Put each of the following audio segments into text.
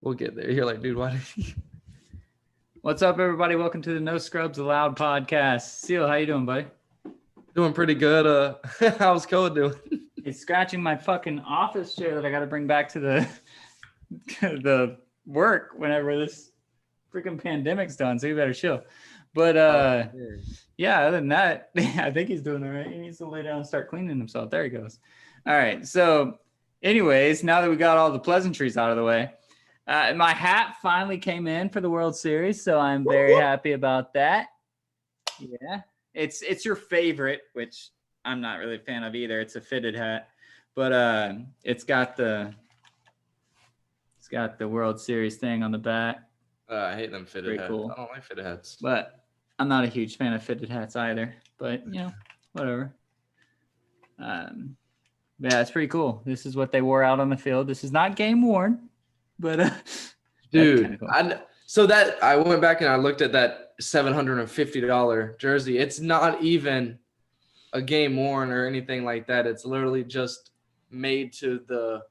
We'll get there. You're like, dude, why did you? What's up, everybody? Welcome to the No Scrubs Allowed podcast. Seal, how you doing, buddy? Doing pretty good. How's Code doing? He's scratching my fucking office chair that I got to bring back to the work whenever this freaking pandemic's done. So you better chill. But yeah, other than that, I think he's doing all right. He needs to lay down and start cleaning himself. There he goes. All right. So, anyways, now that we got all the pleasantries out of the way. My hat finally came in for the World Series, so I'm very happy about that. Yeah, it's your favorite, which I'm not really a fan of either. It's a fitted hat, but it's got the World Series thing on the back. I hate them fitted hats. Cool. I don't like fitted hats. But I'm not a huge fan of fitted hats either. But whatever. Yeah, it's pretty cool. This is what they wore out on the field. This is not game worn. But dude, cool. I went back and I looked at that $750 jersey. It's not even a game worn or anything like that. It's literally just made to the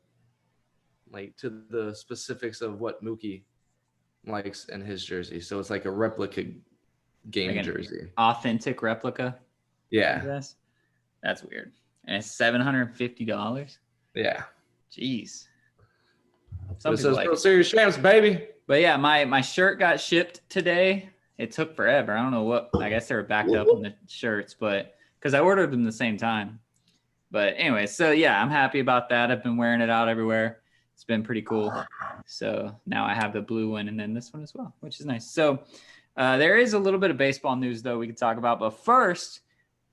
specifics of what Mookie likes in his jersey. So it's like a replica game jersey. Authentic replica. Yeah. I guess. That's weird. And it's $750. Yeah. Jeez. This is World Series champs, baby. But yeah, my shirt got shipped today. It took forever. I don't know what. I guess they were backed up on the shirts, but because I ordered them the same time. But anyway, so yeah, I'm happy about that. I've been wearing it out everywhere. It's been pretty cool. So now I have the blue one and then this one as well, which is nice. So there is a little bit of baseball news though we can talk about. But first,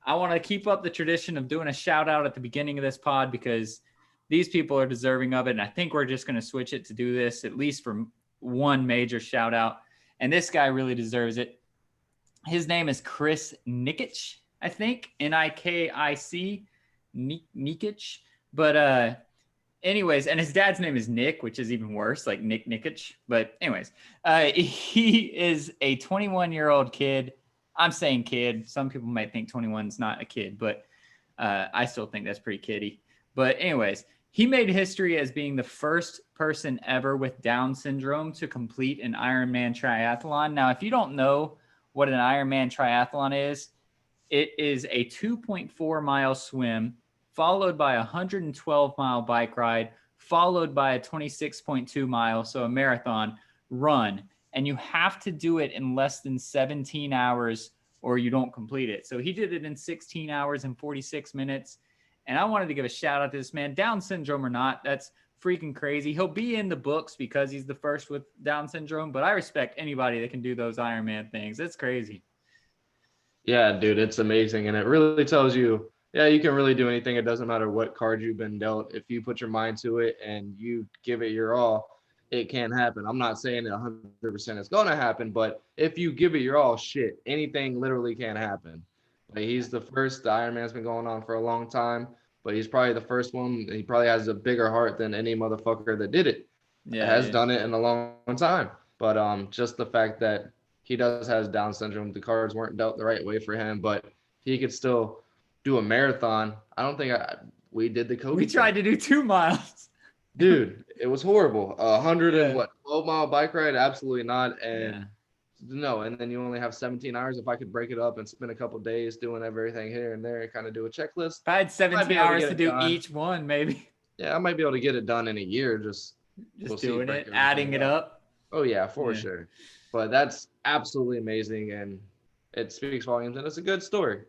I want to keep up the tradition of doing a shout out at the beginning of this pod because these people are deserving of it. And I think we're just going to switch it to do this, at least for one major shout out. And this guy really deserves it. His name is Chris Nikic, I think. Nikic. Nikic. But anyways, and his dad's name is Nick, which is even worse, like Nick Nikic. But anyways, he is a 21-year-old kid. I'm saying kid. Some people might think 21 is not a kid, but I still think that's pretty kiddie. But anyways, he made history as being the first person ever with Down syndrome to complete an Ironman triathlon. Now, if you don't know what an Ironman triathlon is, it is a 2.4-mile swim followed by a 112-mile bike ride, followed by a 26.2-mile, so a marathon run. And you have to do it in less than 17 hours or you don't complete it. So he did it in 16 hours and 46 minutes. And I wanted to give a shout out to this man, Down syndrome or not. That's freaking crazy. He'll be in the books because he's the first with Down syndrome, but I respect anybody that can do those Ironman things. It's crazy. Yeah, dude, it's amazing. And it really tells you, yeah, you can really do anything. It doesn't matter what card you've been dealt. If you put your mind to it and you give it your all, it can happen. I'm not saying that 100% is going to happen, but if you give it your all, shit, anything literally can happen. Like he's the first. The Ironman's been going on for a long time, but he's probably the first one. He probably has a bigger heart than any motherfucker that did it. Yeah, has done it in a long time. But just the fact that he has Down syndrome, the cards weren't dealt the right way for him, but he could still do a marathon. I don't think we did the Kobe. We tried to do 2 miles. Dude, it was horrible. 12-mile bike ride? Absolutely not. And no, and then you only have 17 hours. If I could break it up and spend a couple of days doing everything here and there and kind of do a checklist. If I had 17 hours to do each one, maybe. Yeah, I might be able to get it done in a year. Just doing it, adding it up. Oh, yeah, for sure. But that's absolutely amazing, and it speaks volumes, and it's a good story.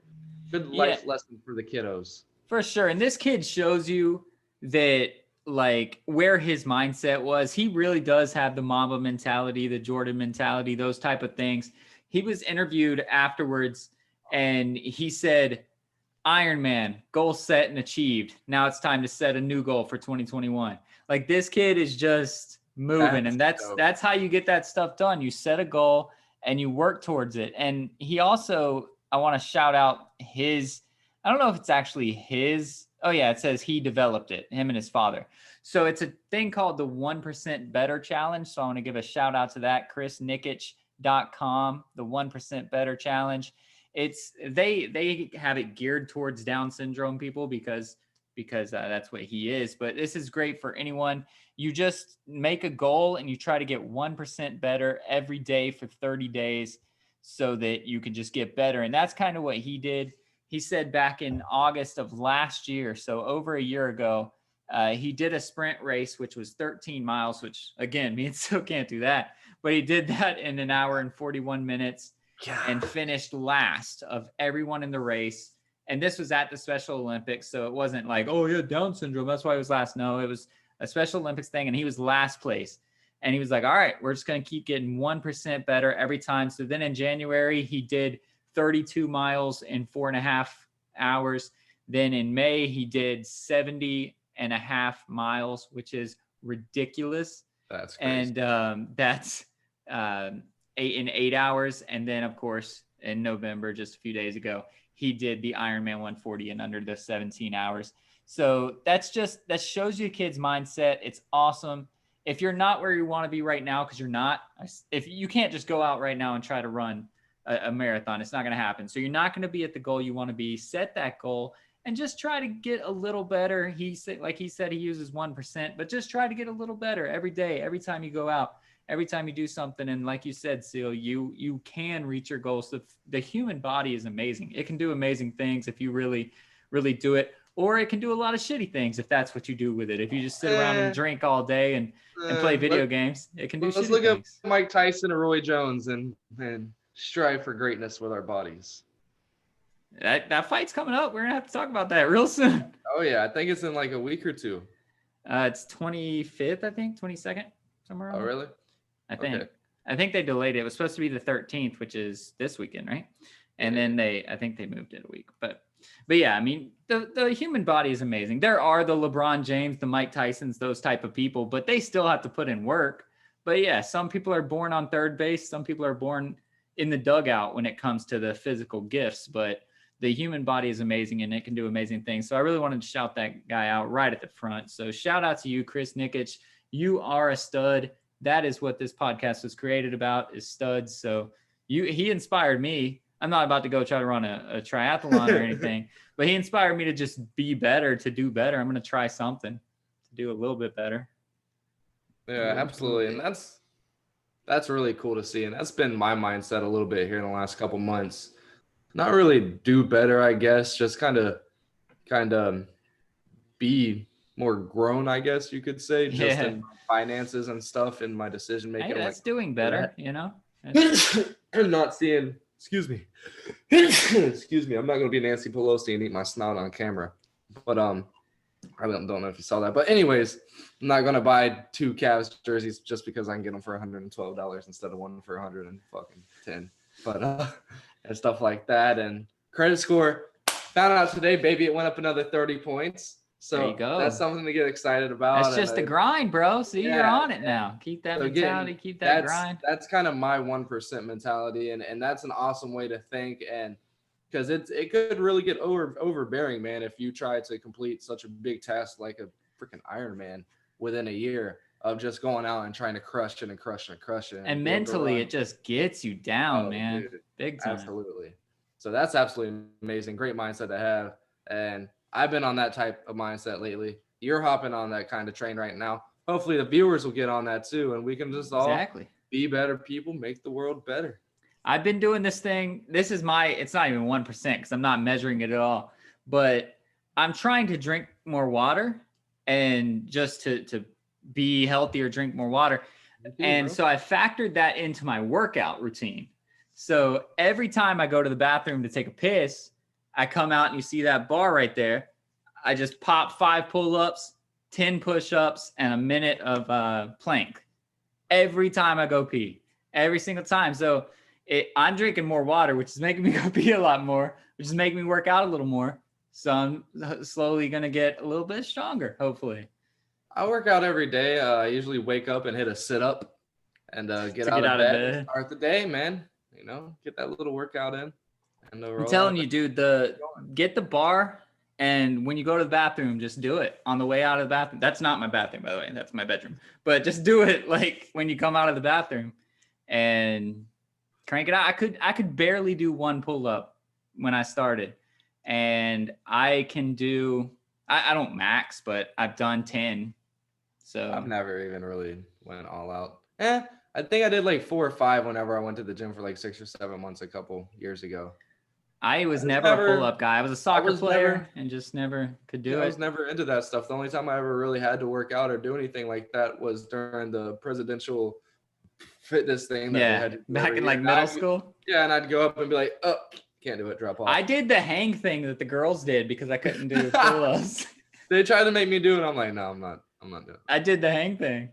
Good life lesson for the kiddos. For sure. And this kid shows you that like where his mindset was. He really does have the Mamba mentality, the Jordan mentality, those type of things. He was interviewed afterwards and he said, Ironman, goal set and achieved. Now it's time to set a new goal for 2021. Like this kid is just moving. And that's how you get that stuff done. You set a goal and you work towards it. And he also, I want to shout out his, I don't know if it's actually his. Oh yeah, it says he developed it, him and his father. So it's a thing called the 1% Better Challenge. So I want to give a shout out to that, chrisnikic.com, the 1% Better Challenge. It's they have it geared towards Down syndrome people because because that's what he is. But this is great for anyone. You just make a goal and you try to get 1% better every day for 30 days so that you can just get better. And that's kind of what he did. He said back in August of last year, so over a year ago, he did a sprint race, which was 13 miles, which again, me and still can't do that. But he did that in an hour and 41 minutes and finished last of everyone in the race. And this was at the Special Olympics. So it wasn't like, oh, yeah, Down syndrome, that's why he was last. No, it was a Special Olympics thing. And he was last place. And he was like, all right, we're just going to keep getting 1% better every time. So then in January, he did 32 miles in 4.5 hours. Then in May, he did 70.5 miles, which is ridiculous. That's crazy. And that's 8 hours. And then, of course, in November, just a few days ago, he did the Ironman 140 in under the 17 hours. So that shows you a kid's mindset. It's awesome. If you're not where you want to be right now, because you're not, if you can't just go out right now and try to run a marathon, it's not going to happen. So you're not going to be at the goal you want to be. Set that goal and just try to get a little better. He said, like he said, he uses 1%, but just try to get a little better every day, every time you go out. Every time you do something, and like you said, Seal, you can reach your goals. The human body is amazing. It can do amazing things if you really, really do it, or it can do a lot of shitty things if that's what you do with it. If you just sit around and drink all day and play video games, it can do shitty things. Let's look at Mike Tyson or Roy Jones and strive for greatness with our bodies. That fight's coming up. We're going to have to talk about that real soon. Oh, yeah. I think it's in like a week or two. It's 25th, I think, 22nd, somewhere around. Oh, really? I think. Okay. I think they delayed it. It was supposed to be the 13th, which is this weekend, right? And then I think they moved it a week. But yeah, I mean, the human body is amazing. There are the LeBron James, the Mike Tysons, those type of people, but they still have to put in work. But yeah, some people are born on third base. Some people are born in the dugout when it comes to the physical gifts. But the human body is amazing and it can do amazing things. So I really wanted to shout that guy out right at the front. So shout out to you, Chris Nikic. You are a stud. That is what this podcast was created about, is studs. So he inspired me. I'm not about to go try to run a triathlon or anything, but he inspired me to just be better, to do better. I'm going to try something to do a little bit better. Yeah, absolutely. And that's really cool to see. And that's been my mindset a little bit here in the last couple months. Not really do better, I guess, just kind of be more grown, I guess you could say, just in finances and stuff in my decision making. Hey, that's doing better, you know. I'm not seeing. Excuse me. Excuse me. I'm not gonna be Nancy Pelosi and eat my snout on camera, but I don't know if you saw that. But anyways, I'm not gonna buy 2 Cavs jerseys just because I can get them for $112 instead of one for $110. But and stuff like that. And credit score, found out today, baby, it went up another 30 points. So there you go. That's something to get excited about. That's just the grind, bro. See, you're on it now. Keep that mentality, keep that grind. That's kind of my 1% mentality. And that's an awesome way to think. And because it could really get overbearing, man, if you try to complete such a big task like a freaking Ironman within a year of just going out and trying to crush it and crush it and crush it. And mentally, it just gets you down, man. Dude, big time. Absolutely. So that's absolutely amazing. Great mindset to have. And I've been on that type of mindset lately. You're hopping on that kind of train right now. Hopefully the viewers will get on that too. And we can just all be better people, make the world better. I've been doing this thing. It's not even 1% because I'm not measuring it at all. But I'm trying to drink more water and just to be healthier, drink more water. So I factored that into my workout routine. So every time I go to the bathroom to take a piss, I come out and you see that bar right there. I just pop 5 pull-ups, 10 push-ups, and a minute of plank. Every time I go pee. Every single time. So I'm drinking more water, which is making me go pee a lot more, which is making me work out a little more. So I'm slowly going to get a little bit stronger, hopefully. I work out every day. I usually wake up and hit a sit-up and get out of bed and start the day, man. You know, get that little workout in. I'm telling you, dude, get the bar, and when you go to the bathroom, just do it on the way out of the bathroom. That's not my bathroom, by the way. That's my bedroom. But just do it like when you come out of the bathroom and crank it out. I could barely do 1 pull-up when I started, and I can do I don't max, but I've done 10. So I've never even really went all out. I think I did like 4 or 5 whenever I went to the gym for like 6 or 7 months a couple years ago. I was I was never a never, pull-up guy. I was a I soccer was player never, and just never could yeah, do I was it. never into that stuff. The only time I ever really had to work out or do anything like that was during the presidential fitness thing that they Yeah, had to do back every in year. like middle school. Yeah, and I'd go up and be like, oh, can't do it, drop I off. did the hang thing that the girls did because I couldn't do pull-ups. They tried to make me do it. I'm like, no, I'm not doing it. I did the hang thing.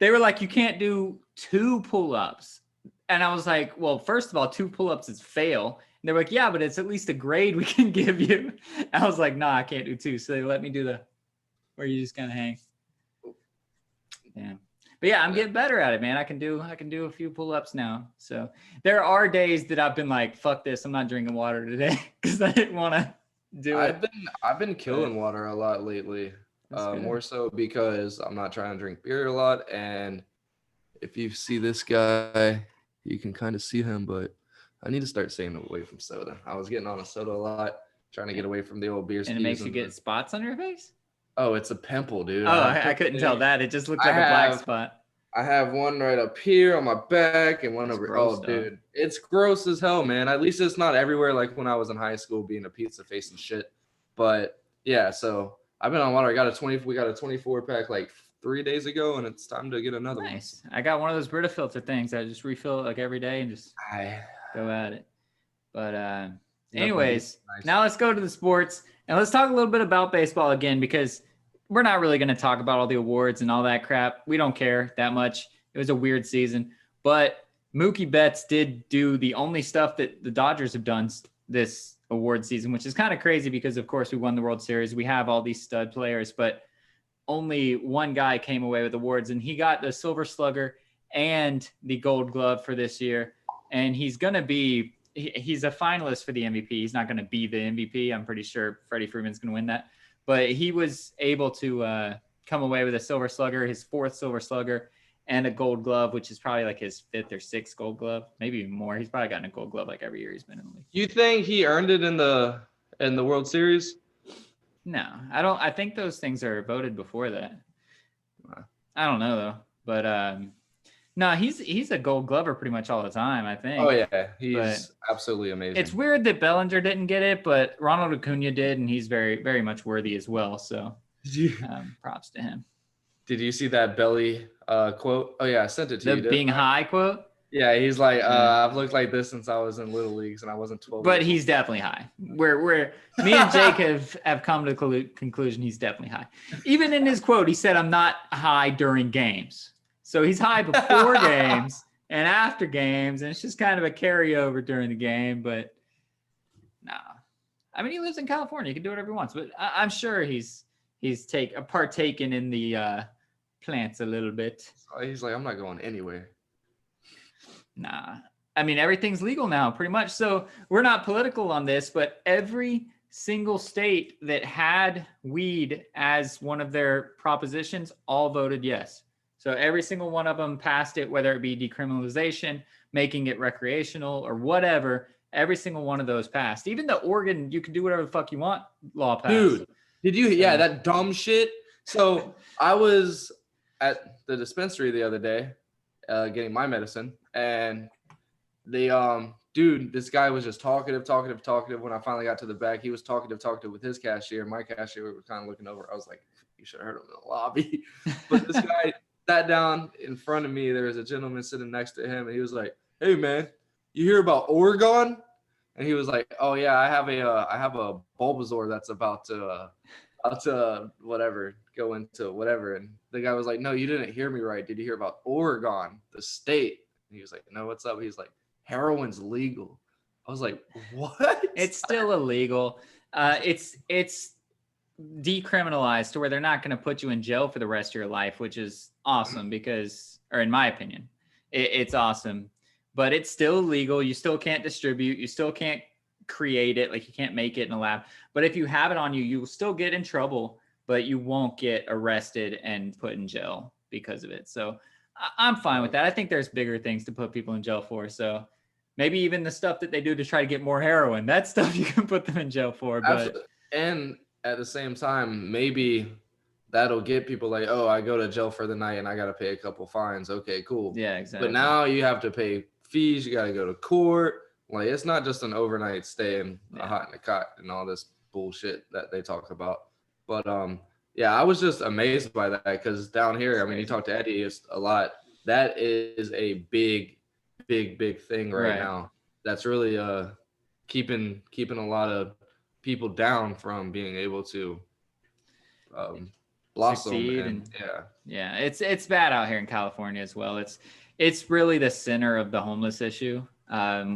They were like, you can't do 2 pull-ups. And I was like, well, first of all, 2 pull-ups is fail. And they were like, yeah, but it's at least a grade we can give you. I was like, nah, I can't do 2. So they let me do the where you just kind of hang. Yeah. But yeah, I'm getting better at it, man. I can do a few pull-ups now. So there are days that I've been like, fuck this, I'm not drinking water today because I didn't want to do it. I've been killing water a lot lately. More so because I'm not trying to drink beer a lot. And if you see this guy, you can kind of see him, but I need to start staying away from soda. I was getting on a soda a lot, trying to get away from the old beer. And it makes you get spots on your face? Oh, it's a pimple, dude. Oh, I couldn't tell that. It just looked like a black spot. I have one right up here on my back and one over. Gross, dude, it's gross as hell, man. At least it's not everywhere like when I was in high school being a pizza face and shit. But yeah, so I've been on water. We got a 24 pack like 3 days ago, and it's time to get another one. Nice. I got one of those Brita filter things. I just refill it like every day and just go at it. But anyways, now let's go to the sports and let's talk a little bit about baseball again, because we're not really going to talk about all the awards and all that crap. We don't care that much. It was a weird season, but Mookie Betts did do the only stuff that the Dodgers have done this award season, which is kind of crazy because, of course, we won the World Series. We have all these stud players, but only one guy came away with awards, and he got the Silver Slugger and the Gold Glove for this year. And he's going to be he's a finalist for the MVP. He's not going to be the MVP. I'm pretty sure Freddie Freeman's going to win that. But he was able to come away with a Silver Slugger, his 4th Silver Slugger, and a Gold Glove, which is probably like his 5th or 6th Gold Glove, maybe even more. He's probably gotten a Gold Glove like every year he's been in the league. You think he earned it in the World Series? No, I don't. I think those things are voted before that. I don't know though, but no, he's a Gold Glover pretty much all the time, I think. Oh yeah, he's absolutely amazing. It's weird that Bellinger didn't get it, but Ronald Acuna did, and he's very, very much worthy as well. So props to him. Did you see that Belly quote? Oh yeah, I sent it to you. The being high quote? Yeah, he's like, I've looked like this since I was in Little Leagues and I wasn't 12. But he's definitely high. We're me and Jake have come to the conclusion he's definitely high. Even in his quote, he said, I'm not high during games. So he's high before games and after games, and it's just kind of a carryover during the game. But nah, I mean, he lives in California. He can do whatever he wants. But I'm sure he's partaken in the plants a little bit. He's like, I'm not going anywhere. Nah, I mean, everything's legal now, pretty much. So we're not political on this, but every single state that had weed as one of their propositions all voted yes. So every single one of them passed it, whether it be decriminalization, making it recreational, or whatever. Every single one of those passed. Even the Oregon, you can do whatever the fuck you want law passed. Dude, did you? Yeah, that dumb shit. So I was at the dispensary the other day getting my medicine, and the dude, this guy was just talkative. When I finally got to the back, he was talkative with his cashier. My cashier was kind of looking over. I was like, you should have heard him in the lobby. But this guy sat down in front of me. There was a gentleman sitting next to him, and he was like, hey man, you hear about Oregon? And he was like, oh yeah, I have a Bulbasaur that's about to whatever, go into whatever. And the guy was like, no, you didn't hear me right. Did you hear about Oregon, the state? And he was like, no, what's up? He's like, heroin's legal. I was like, what? It's still illegal. It's decriminalized to where they're not going to put you in jail for the rest of your life, which is awesome because, or in my opinion, it's awesome. But it's still illegal. You still can't distribute. You still can't create it. Like you can't make it in a lab. But if you have it on you, you will still get in trouble, but you won't get arrested and put in jail because of it. So I'm fine with that. I think there's bigger things to put people in jail for. So maybe even the stuff that they do to try to get more heroin, that stuff you can put them in jail for. But and at the same time, maybe that'll get people like, oh, I go to jail for the night and I got to pay a couple fines. Okay, cool. Yeah, But exactly. now you have to pay fees. You got to go to court. Like, it's not just an overnight stay in a hot in a cot and all this bullshit that they talk about. But yeah, I was just amazed by that because down here, I mean, you talk to Eddie it's a lot. That is a big thing right now. That's really keeping a lot of people down from being able to blossom Succeed and yeah, it's bad out here in California as well. It's really the center of the homeless issue,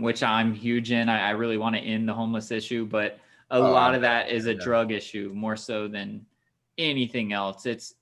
which I'm huge in. I really want to end the homeless issue, but a lot of that is a drug issue more so than anything else. It's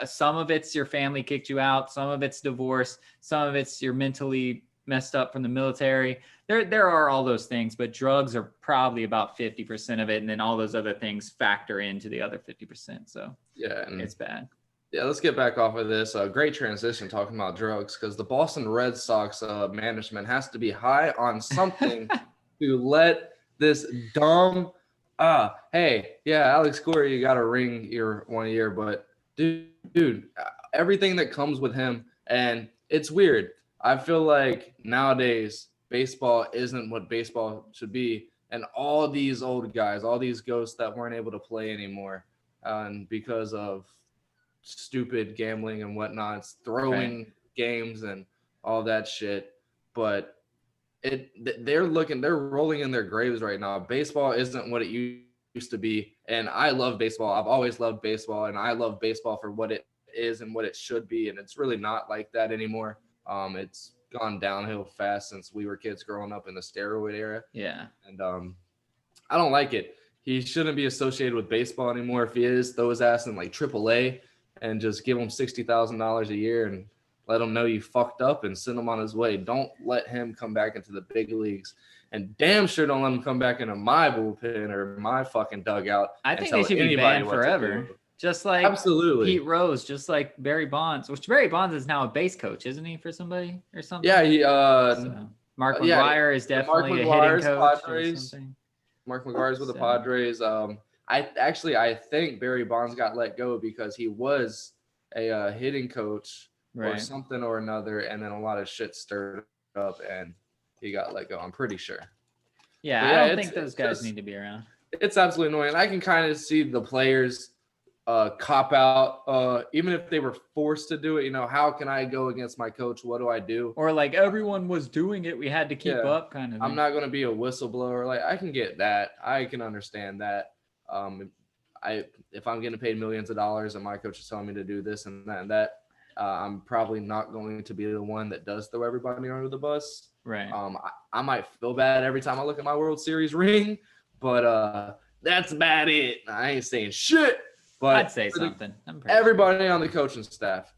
some of it's your family kicked you out, some of it's divorce, some of it's you're mentally messed up from the military. There are all those things, but drugs are probably about 50% of it, and then all those other things factor into the other 50%. So yeah, it's bad. Yeah, let's get back off of this. Great transition talking about drugs because the Boston Red Sox management has to be high on something to let this dumb hey, yeah, Alex Cora, you got a ring your 1 year, but dude, everything that comes with him, and it's weird. I feel like nowadays baseball isn't what baseball should be, and all these old guys, all these ghosts that weren't able to play anymore, and because of stupid gambling and whatnot, it's throwing games and all that shit. But they're rolling in their graves right now. Baseball isn't what it used to be, and I love baseball. I've always loved baseball, and I love baseball for what it is and what it should be, and it's really not like that anymore. It's gone downhill fast since we were kids growing up in the steroid era. Yeah, and I don't like it. He shouldn't be associated with baseball anymore. If he is, throw his ass in like AAA and just give him $60,000 a year and let him know you fucked up and send him on his way. Don't let him come back into the big leagues. And damn sure don't let him come back into my bullpen or my fucking dugout. I think they should be banned forever. Just like absolutely Pete Rose, just like Barry Bonds, which Barry Bonds is now a base coach, isn't he, for somebody or something? Yeah, he Mark McGwire is definitely a hitting coach or something. Mark McGwire's with the Padres. I think Barry Bonds got let go because he was a hitting coach or something or another, and then a lot of shit stirred up and he got let go. I'm pretty sure. Yeah, I don't think those guys need to be around. It's absolutely annoying. I can kind of see the players cop out, even if they were forced to do it. You know, how can I go against my coach? What do I do? Or like everyone was doing it, we had to keep up, kind of thing. I'm not going to be a whistleblower. Like, I can get that. I can understand that. If I'm getting paid millions of dollars and my coach is telling me to do this and that and that, I'm probably not going to be the one that does throw everybody under the bus. Right. I might feel bad every time I look at my World Series ring, but that's about it. I ain't saying shit. But I'd say something. Everybody on the coaching staff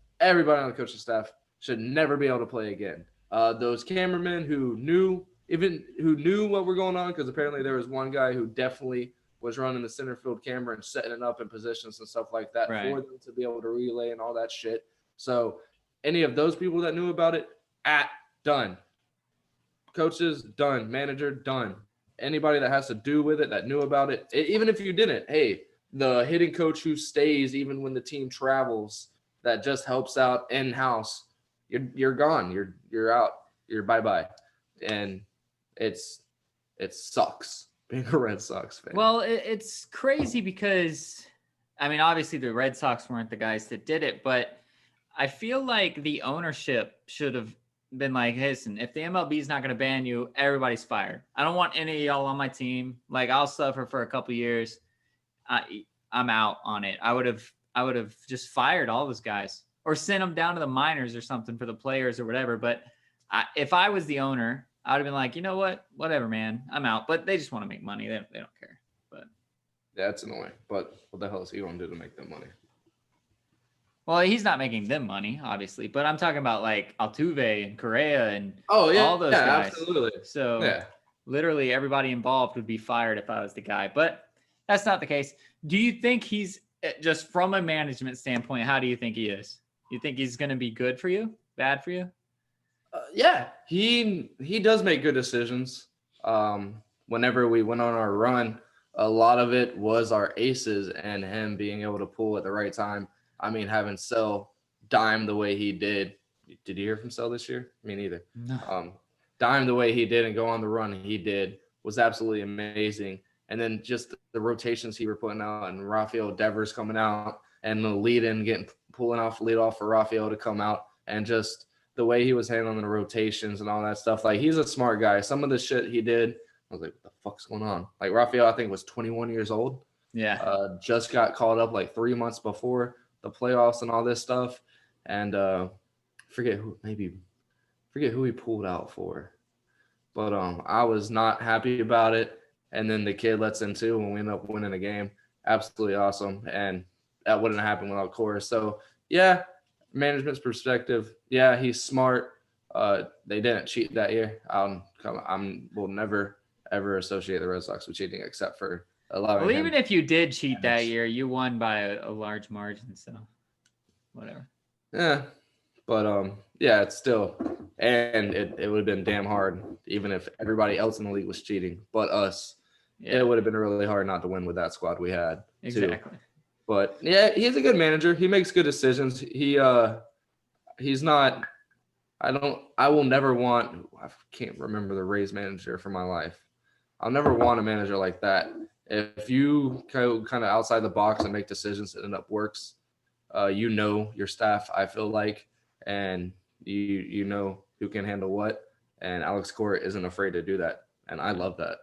should never be able to play again. Those cameramen who knew what were going on, because apparently there was one guy who definitely was running the center field camera and setting it up in positions and stuff like that for them to be able to relay and all that shit. So any of those people that knew about it, done. Coaches, done. Manager, done. Anybody that has to do with it, that knew about it, even if you didn't, hey, the hitting coach who stays even when the team travels, that just helps out in-house, you're gone. You're out. You're bye-bye. And it sucks being a Red Sox fan. Well, it's crazy because, I mean, obviously the Red Sox weren't the guys that did it, but I feel like the ownership should have been like, hey, listen, if the MLB is not going to ban you, everybody's fired. I don't want any of y'all on my team. Like, I'll suffer for a couple years. I'm out on it. I would have just fired all those guys or sent them down to the minors or something for the players or whatever. But if I was the owner, I would have been like, you know what? Whatever, man. I'm out. But they just want to make money. They don't care. But that's annoying. But what the hell is he going to do to make them money? Well, he's not making them money, obviously, but I'm talking about like Altuve and Correa and all those guys. Absolutely. So literally everybody involved would be fired if I was the guy, but that's not the case. Do you think he's, just from a management standpoint, how do you think he is? You think he's going to be good for you? Bad for you? Yeah, he does make good decisions. Whenever we went on our run, a lot of it was our aces and him being able to pull at the right time. I mean, having Sell dime the way he did. Did you hear from Sell this year? Me neither. No. Dime the way he did and go on the run he did was absolutely amazing. And then just the rotations he were putting out, and Rafael Devers coming out, and the lead in getting lead off for Rafael to come out, and just the way he was handling the rotations and all that stuff. Like, he's a smart guy. Some of the shit he did, I was like, what the fuck's going on? Like, Rafael, I think, was 21 years old. Yeah. Just got called up like 3 months before the playoffs and all this stuff. And forget who he pulled out for. But I was not happy about it. And then the kid lets in two, and we end up winning the game. Absolutely awesome. And that wouldn't have happened without Cora. So, yeah, management's perspective, yeah, he's smart. They didn't cheat that year. Will never ever associate the Red Sox with cheating, except for allowing. Well, even if you did cheat that year, you won by a large margin. So, whatever. Yeah, but yeah, it's still, and it would have been damn hard, even if everybody else in the league was cheating, but us. Yeah. It would have been really hard not to win with that squad we had. Exactly. Too. But yeah, he's a good manager. He makes good decisions. He's not. I will never want. I can't remember the Rays manager for my life. I'll never want a manager like that. If you go kind of outside the box and make decisions that end up works, you know your staff. I feel like, and you know who can handle what. And Alex Cora isn't afraid to do that, and I love that.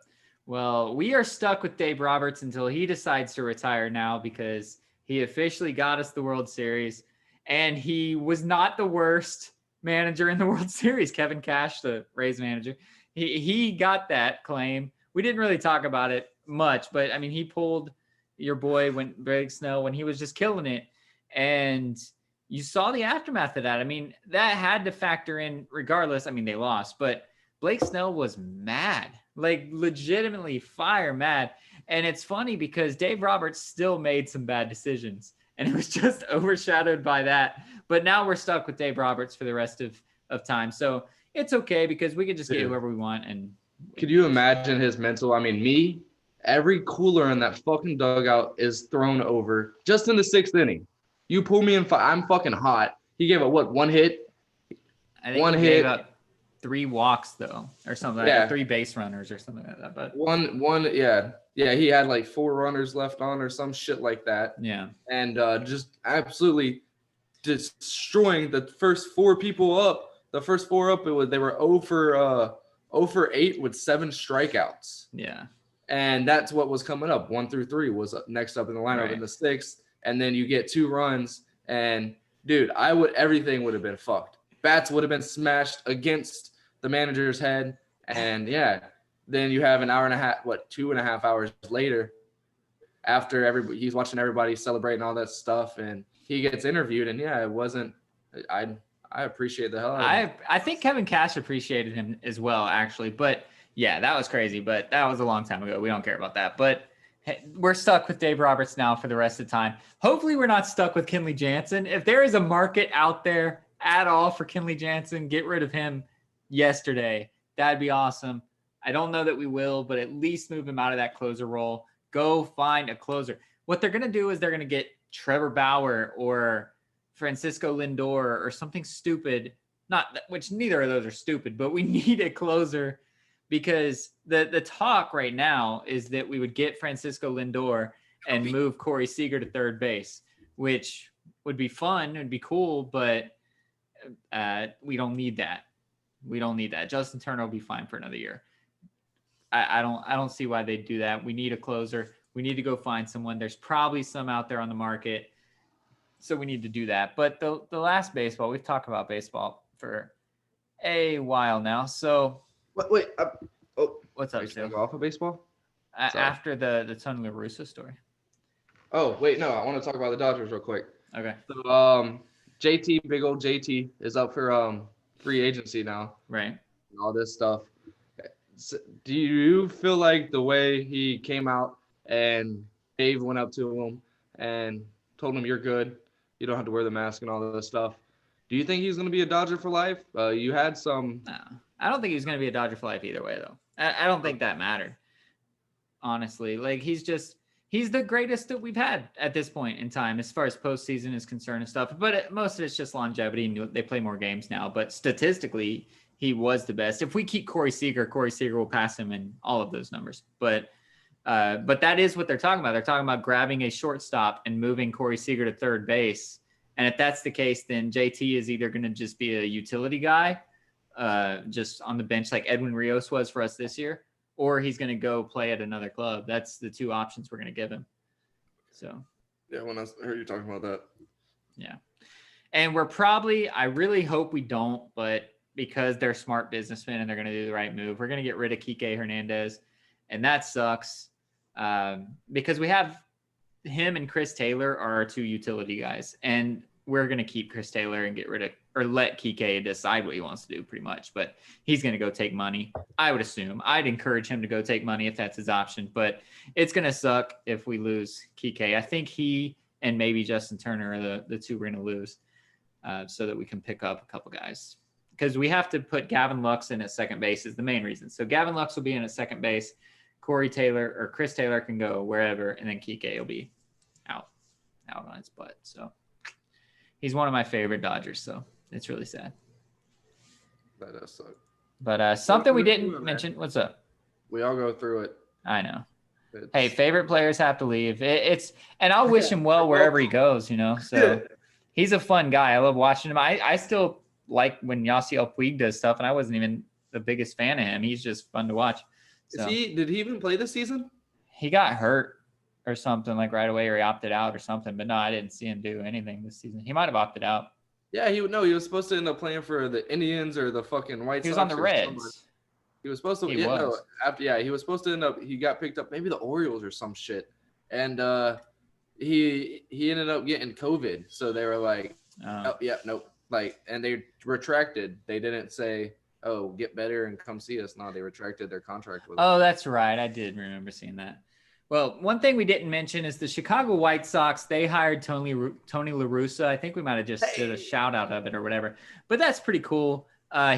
Well, we are stuck with Dave Roberts until he decides to retire now, because he officially got us the World Series, and he was not the worst manager in the World Series. Kevin Cash, the Rays manager, he got that claim. We didn't really talk about it much, but I mean, he pulled your boy Blake Snell when he was just killing it, and you saw the aftermath of that. I mean, that had to factor in regardless. I mean, they lost, but Blake Snell was mad. Like, legitimately fire mad. And it's funny because Dave Roberts still made some bad decisions, and it was just overshadowed by that. But now we're stuck with Dave Roberts for the rest of time. So it's okay, because we can just get whoever we want. And could you imagine his mental? I mean, every cooler in that fucking dugout is thrown over just in the 6th inning. You pull me in, I'm fucking hot. He gave up one hit? I think he gave up 3 walks though, or something. Yeah, like 3 base runners or something like that. But yeah, he had like 4 runners left on or some shit like that. Yeah, and just absolutely destroying the first 4 people up. The first 4 up, they were 0 for 8 with 7 strikeouts. Yeah, and that's what was coming up. 1 through 3 was next up in the lineup in the 6th, and then you get 2 runs, and dude, everything would have been fucked. Bats would have been smashed against the manager's head, and yeah, then you have an hour and a half, 2.5 hours later, after he's watching everybody celebrating all that stuff, and he gets interviewed, and yeah, it wasn't. I appreciate the hell out of him. I think Kevin Cash appreciated him as well, actually, but yeah, that was crazy, but that was a long time ago. We don't care about that, but hey, we're stuck with Dave Roberts now for the rest of the time. Hopefully we're not stuck with Kenley Jansen. If there is a market out there at all for Kenley Jansen, get rid of him yesterday. That'd be awesome. I don't know that we will, but at least move him out of that closer role. Go find a closer. What they're going to do is they're going to get Trevor Bauer or Francisco Lindor or something stupid. Which neither of those are stupid, but we need a closer, because the talk right now is that we would get Francisco Lindor and move Corey Seager to third base, which would be fun. It'd be cool, but we don't need that. We don't need that. Justin Turner will be fine for another year. I don't see why they'd do that. We need a closer. We need to go find someone. There's probably some out there on the market, so we need to do that. But the last baseball, we've talked about baseball for a while now. So wait. What's up, Stu? Go off of baseball? After the Tony La Russa story. Oh, wait, no. I want to talk about the Dodgers real quick. Okay. So, big old JT is up for free agency now. Right. And all this stuff. So, do you feel like the way he came out and Dave went up to him and told him, you're good, you don't have to wear the mask and all this stuff, do you think he's going to be a Dodger for life? You had some. No, I don't think he's going to be a Dodger for life either way, though. I don't think that mattered. honestly. Like he's the greatest that we've had at this point in time as far as postseason is concerned and stuff. But most of it's just longevity. And they play more games now. But statistically, he was the best. If we keep Corey Seager will pass him in all of those numbers. But that is what they're talking about. They're talking about grabbing a shortstop and moving Corey Seager to third base. And if that's the case, then JT is either going to just be a utility guy, just on the bench like Edwin Rios was for us this year, or he's going to go play at another club. That's the two options we're going to give him. So, yeah, when I heard you talking about that. Yeah. And I really hope we don't, but because they're smart businessmen and they're going to do the right move, we're going to get rid of Kike Hernandez. And that sucks because we have him and Chris Taylor are our two utility guys. And we're going to keep Chris Taylor and get rid of, or let Kike decide what he wants to do pretty much. But he's going to go take money, I would assume. I'd encourage him to go take money if that's his option. But it's going to suck if we lose Kike. I think he and maybe Justin Turner are the two we're going to lose so that we can pick up a couple guys. Because we have to put Gavin Lux in at second base is the main reason. So Gavin Lux will be in at second base. Corey Taylor or Chris Taylor can go wherever, and then Kike will be out on his butt. So he's one of my favorite Dodgers, so it's really sad. That does suck. But something we didn't mention. What's up? We all go through it. I know. Hey, favorite players have to leave. And I'll wish him well wherever he goes, So he's a fun guy. I love watching him. I still like when Yasiel Puig does stuff, and I wasn't even the biggest fan of him. He's just fun to watch. So, did he even play this season? He got hurt or something like right away, or he opted out or something. But no, I didn't see him do anything this season. He might have opted out. Yeah, he was supposed to end up playing for the Indians or the fucking White Sox. He was on the Reds. He was supposed to. He was supposed to end up. He got picked up, maybe the Orioles or some shit, and he ended up getting COVID. So they were like, "Oh yeah, nope." Like, and they retracted. They didn't say, "Oh, get better and come see us." No, they retracted their contract with him. Oh, that's right. I did remember seeing that. Well, one thing we didn't mention is the Chicago White Sox. They hired Tony La Russa. I think we might have just did a shout out of it or whatever. But that's pretty cool.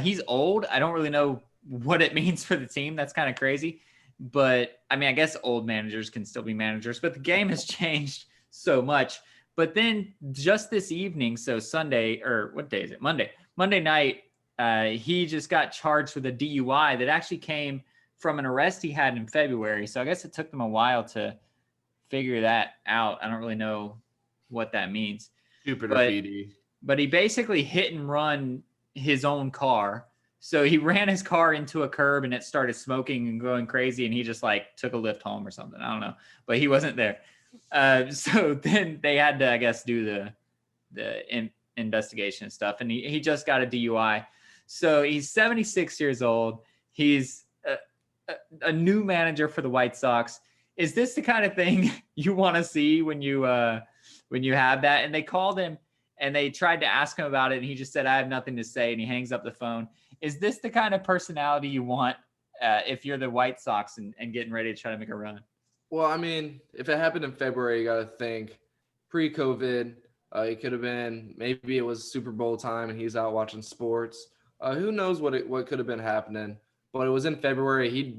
He's old. I don't really know what it means for the team. That's kind of crazy. But, I mean, I guess old managers can still be managers. But the game has changed so much. But then just this evening, so Sunday, or what day is it? Monday night, he just got charged with a DUI that actually came from an arrest he had in February. So I guess it took them a while to figure that out. I don't really know what that means. Stupid PD. But he basically hit and run his own car. So he ran his car into a curb and it started smoking and going crazy. And he just like took a lift home or something. I don't know, but he wasn't there. So then they had to, I guess, do the investigation and stuff. And he just got a DUI. So he's 76 years old. He's a new manager for the White Sox. Is this the kind of thing you want to see when you have that? And they called him and they tried to ask him about it. And he just said, I have nothing to say. And he hangs up the phone. Is this the kind of personality you want if you're the White Sox and getting ready to try to make a run? Well, I mean, if it happened in February, you got to think pre-COVID. It could have been, maybe it was Super Bowl time and he's out watching sports. Who knows what could have been happening? But it was in February. He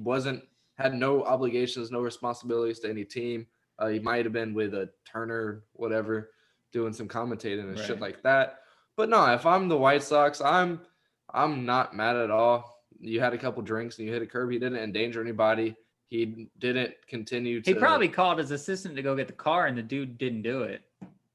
had no obligations, no responsibilities to any team. He might have been with a Turner, whatever, doing some commentating and shit like that. But no, if I'm the White Sox, I'm not mad at all. You had a couple drinks and you hit a curb. He didn't endanger anybody. He didn't continue to. He probably called his assistant to go get the car, and the dude didn't do it.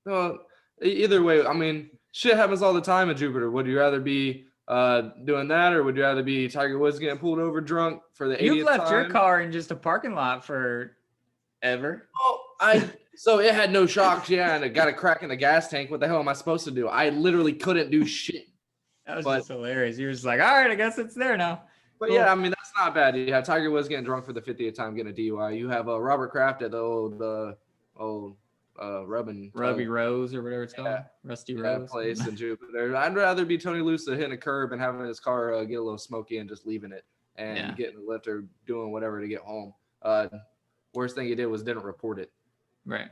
Well, either way, I mean, shit happens all the time at Jupiter. Would you rather be doing that, or would you rather be Tiger Woods getting pulled over drunk for the 80th time? You've left your car in just a parking lot forever. Oh, so it had no shocks, yeah, and it got a crack in the gas tank. What the hell am I supposed to do? I literally couldn't do shit. That was just hilarious. You were just like, all right, I guess it's there now. But cool. Yeah, I mean, that's not bad. You have Tiger Woods getting drunk for the 50th time, getting a DUI. You have Robert Kraft at the old Ruby Rose or whatever it's called. Rusty Rose place in Jupiter. I'd rather be Tony La Russa hitting a curb and having his car get a little smoky and just leaving it and getting a lift or doing whatever to get home. Worst thing he did was didn't report it. Right.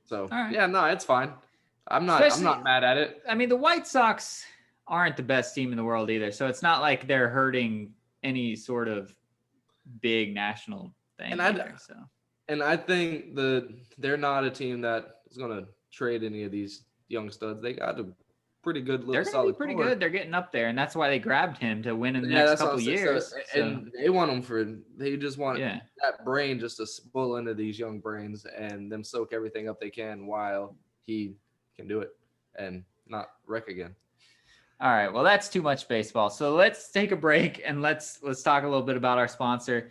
So yeah, no, it's fine. I'm not mad at it. I mean, the White Sox aren't the best team in the world either, so it's not like they're hurting any sort of big national thing And either. So. And I think they're not a team that is going to trade any of these young studs. They got a pretty good little They're going to solid be pretty core. good. They're getting up there, and that's why they grabbed him to win in the Yeah, next that's couple what I'm saying. years. And they want they just want Yeah. that brain just to spoil into these young brains and them soak everything up they can while he can do it and not wreck again. All right. Well, that's too much baseball. So let's take a break and let's talk a little bit about our sponsor.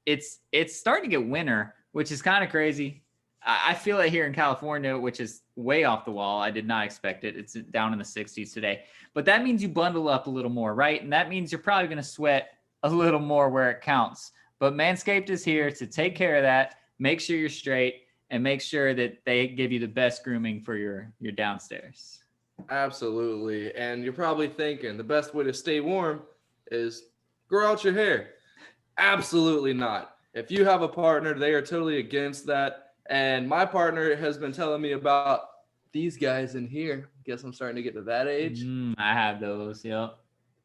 It's starting to get winter, which is kind of crazy. I feel it here in California, which is way off the wall. I did not expect it. It's down in the 60s today. But that means you bundle up a little more, right? And that means you're probably going to sweat a little more where it counts. But Manscaped is here to take care of that, make sure you're straight, and make sure that they give you the best grooming for your downstairs. Absolutely. And you're probably thinking the best way to stay warm is grow out your hair. Absolutely not. If you have a partner, they are totally against that. And my partner has been telling me about these guys in here. Guess I'm starting to get to that age. I have those. Yep.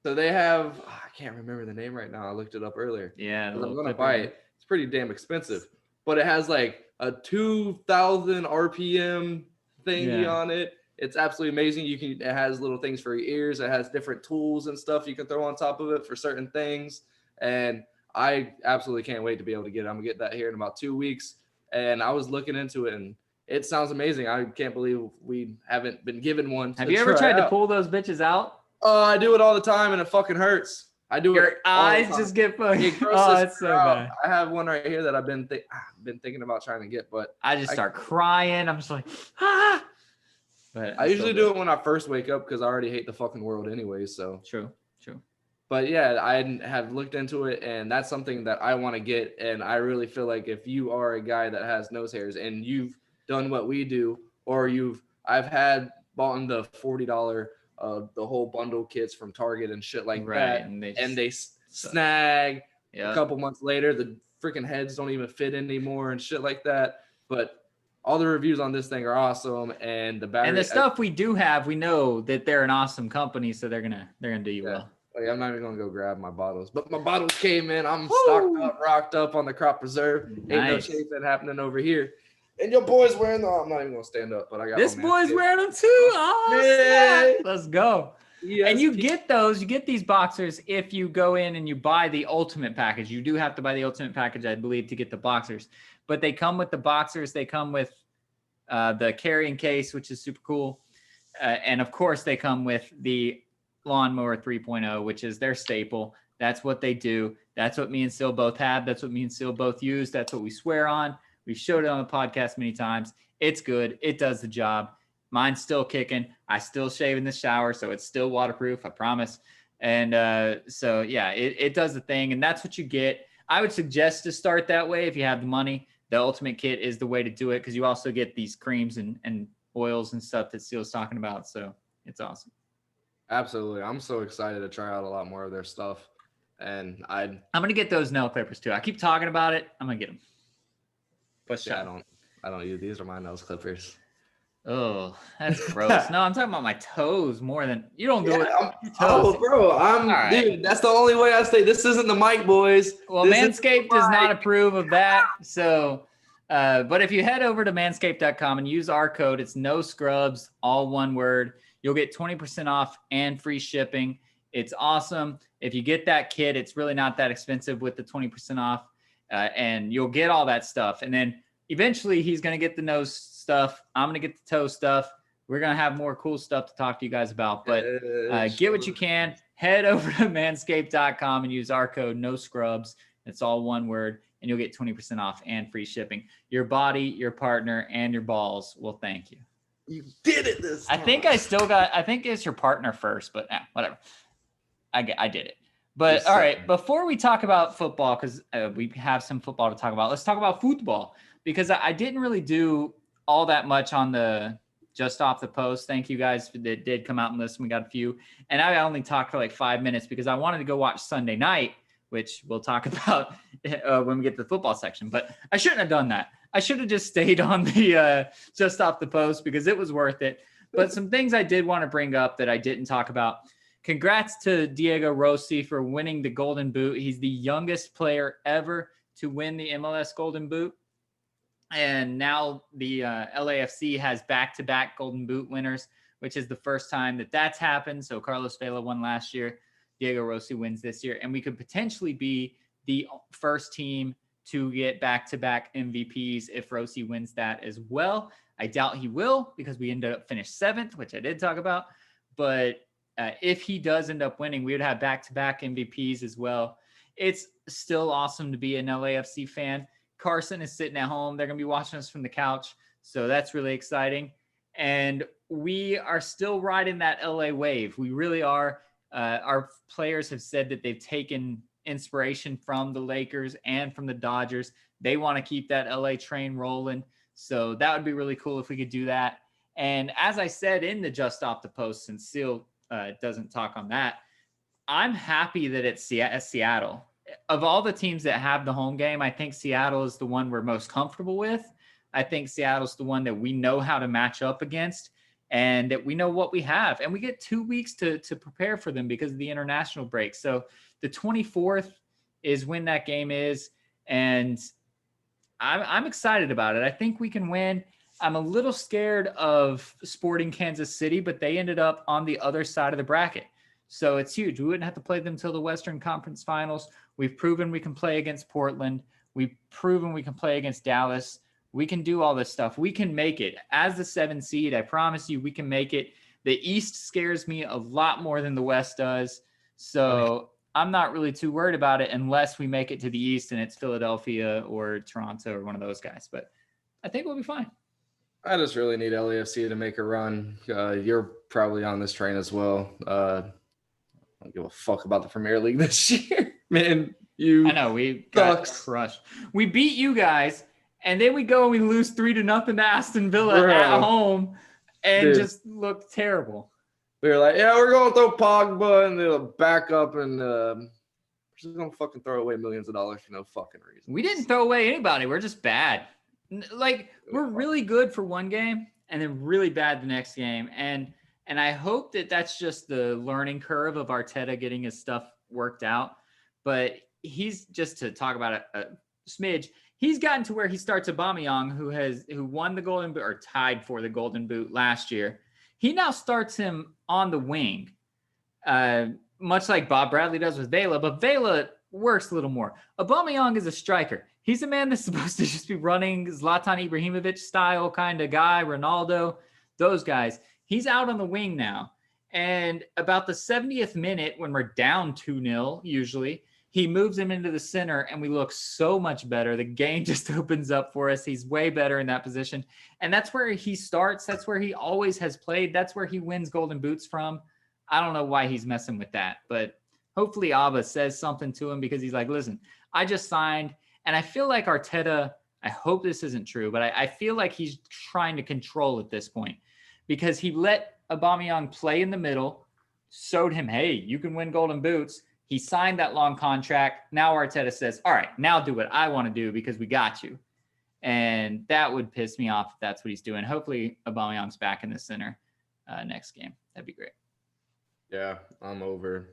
So they have, I can't remember the name right now. I looked it up earlier. Yeah. I'm going to buy it. It's pretty damn expensive, but it has like a 2,000 RPM thingy on it. It's absolutely amazing. It has little things for your ears. It has different tools and stuff you can throw on top of it for certain things. And I absolutely can't wait to be able to get it. I'm gonna get that here in about 2 weeks. And I was looking into it and it sounds amazing. I can't believe we haven't been given one. Have you ever tried to pull those bitches out? I do it all the time and it fucking hurts. I do Your it. Your eyes just get fucking. Oh, it's so bad. I have one right here that I've been thinking about trying to get, but I just start crying. I'm just like, ah. But I usually do it when I first wake up because I already hate the fucking world anyway. So true. But yeah, I have looked into it, and that's something that I want to get. And I really feel like if you are a guy that has nose hairs and you've done what we do, or I've bought in the $40 the whole bundle kits from Target and shit like that, and they snag. A couple months later, the freaking heads don't even fit anymore and shit like that. But all the reviews on this thing are awesome, and the battery and the stuff we do have, we know that they're an awesome company, so they're gonna do you well. Like, I'm not even gonna go grab my bottles, but my bottles came in. I'm stocked up, rocked up on the crop preserve. Ain't no chafing happening over here. And your boy's wearing them. I'm not even gonna stand up, but I got this boy's wearing them too. Oh, yeah. Let's go. Yes, and you get these boxers if you go in and you buy the ultimate package. You do have to buy the ultimate package, I believe, to get the boxers. But they come with the boxers. They come with the carrying case, which is super cool. And of course, they come with the Lawnmower 3.0, which is their staple. That's what they do. That's what me and Sil both have. That's what me and Sil both use. That's what we swear on. We showed it on the podcast many times. It's good. It does the job. Mine's still kicking. I still shave in the shower, so it's still waterproof, I promise. And so, yeah, it does the thing, and that's what you get. I would suggest to start that way if you have the money. The Ultimate Kit is the way to do it because you also get these creams and oils and stuff that Steel's talking about, so it's awesome. Absolutely. I'm so excited to try out a lot more of their stuff. And I'm going to get those nail clippers too. I keep talking about it. I'm going to get them. I don't use these are my nose clippers. Oh, that's gross. No, I'm talking about my toes more than you don't do it. Oh, bro, dude, that's the only way I say this isn't the mic, boys. Well, Manscaped does not approve of that. So, but if you head over to manscaped.com and use our code, it's no scrubs, all one word. You'll get 20% off and free shipping. It's awesome. If you get that kit, it's really not that expensive with the 20% off, and you'll get all that stuff. And then eventually he's going to get the nose stuff. I'm going to get the toe stuff. We're going to have more cool stuff to talk to you guys about, but get what you can. Head over to manscaped.com and use our code no scrubs. It's all one word, and you'll get 20% off and free shipping. Your body, your partner, and your balls will thank you. You did it this time. I think it's your partner first, but whatever. I did it. But all right, before we talk about football, because we have some football to talk about, let's talk about football, because I didn't really do all that much on the just off the post. Thank you guys that did come out and listen. We got a few. And I only talked for like 5 minutes because I wanted to go watch Sunday night, which we'll talk about when we get to the football section. But I shouldn't have done that. I should have just stayed on the just off the post because it was worth it. But some things I did want to bring up that I didn't talk about. Congrats to Diego Rossi for winning the Golden Boot. He's the youngest player ever to win the MLS Golden Boot. And now the LAFC has back-to-back Golden Boot winners, which is the first time that that's happened. So Carlos Vela won last year. Diego Rossi wins this year. And we could potentially be the first team to get back-to-back MVPs if Rossi wins that as well. I doubt he will because we ended up finished 7th, which I did talk about. But if he does end up winning, we would have back-to-back MVPs as well. It's still awesome to be an LAFC fan. Carson is sitting at home. They're going to be watching us from the couch. So that's really exciting. And we are still riding that LA wave. We really are. Our players have said that they've taken inspiration from the Lakers and from the Dodgers. They want to keep that LA train rolling. So that would be really cool if we could do that. And as I said in the Just Off the Post, since Seal doesn't talk on that, I'm happy that it's Seattle. Of all the teams that have the home game, I think Seattle is the one we're most comfortable with. I think Seattle's the one that we know how to match up against and that we know what we have. And we get 2 weeks to prepare for them because of the international break. So the 24th is when that game is. And I'm excited about it. I think we can win. I'm a little scared of Sporting Kansas City, but they ended up on the other side of the bracket. So it's huge. We wouldn't have to play them until the Western Conference Finals. We've proven we can play against Portland. We've proven we can play against Dallas. We can do all this stuff. We can make it. As the 7 seed, I promise you, we can make it. The East scares me a lot more than the West does. So I'm not really too worried about it unless we make it to the East and it's Philadelphia or Toronto or one of those guys. But I think we'll be fine. I just really need LAFC to make a run. You're probably on this train as well. I don't give a fuck about the Premier League this year, man. I know we got crushed. We beat you guys, and then we go and we lose 3-0 to Aston Villa at home, and just look terrible. We were like, yeah, we're going to throw Pogba and the backup, and we're just going to fucking throw away millions of dollars for no fucking reason. We didn't throw away anybody. We're just bad. Like, we're really good for one game and then really bad the next game. And I hope that that's just the learning curve of Arteta getting his stuff worked out. But he's, just to talk about a smidge, he's gotten to where he starts Aubameyang, who won the Golden Boot or tied for the Golden Boot last year. He now starts him on the wing, much like Bob Bradley does with Vela, but Vela works a little more. Aubameyang is a striker. He's a man that's supposed to just be running Zlatan Ibrahimovic style kind of guy, Ronaldo, those guys. He's out on the wing now. And about the 70th minute, when we're down 2-0, usually, he moves him into the center and we look so much better. The game just opens up for us. He's way better in that position. And that's where he starts. That's where he always has played. That's where he wins Golden Boots from. I don't know why he's messing with that, but hopefully Abba says something to him because he's like, listen, I just signed. And I feel like Arteta, I hope this isn't true, but I feel like he's trying to control at this point because he let Aubameyang play in the middle, showed him, hey, you can win Golden Boots. He signed that long contract. Now Arteta says, all right, now do what I want to do because we got you. And that would piss me off if that's what he's doing. Hopefully Aubameyang's back in the center next game. That'd be great. Yeah, I'm over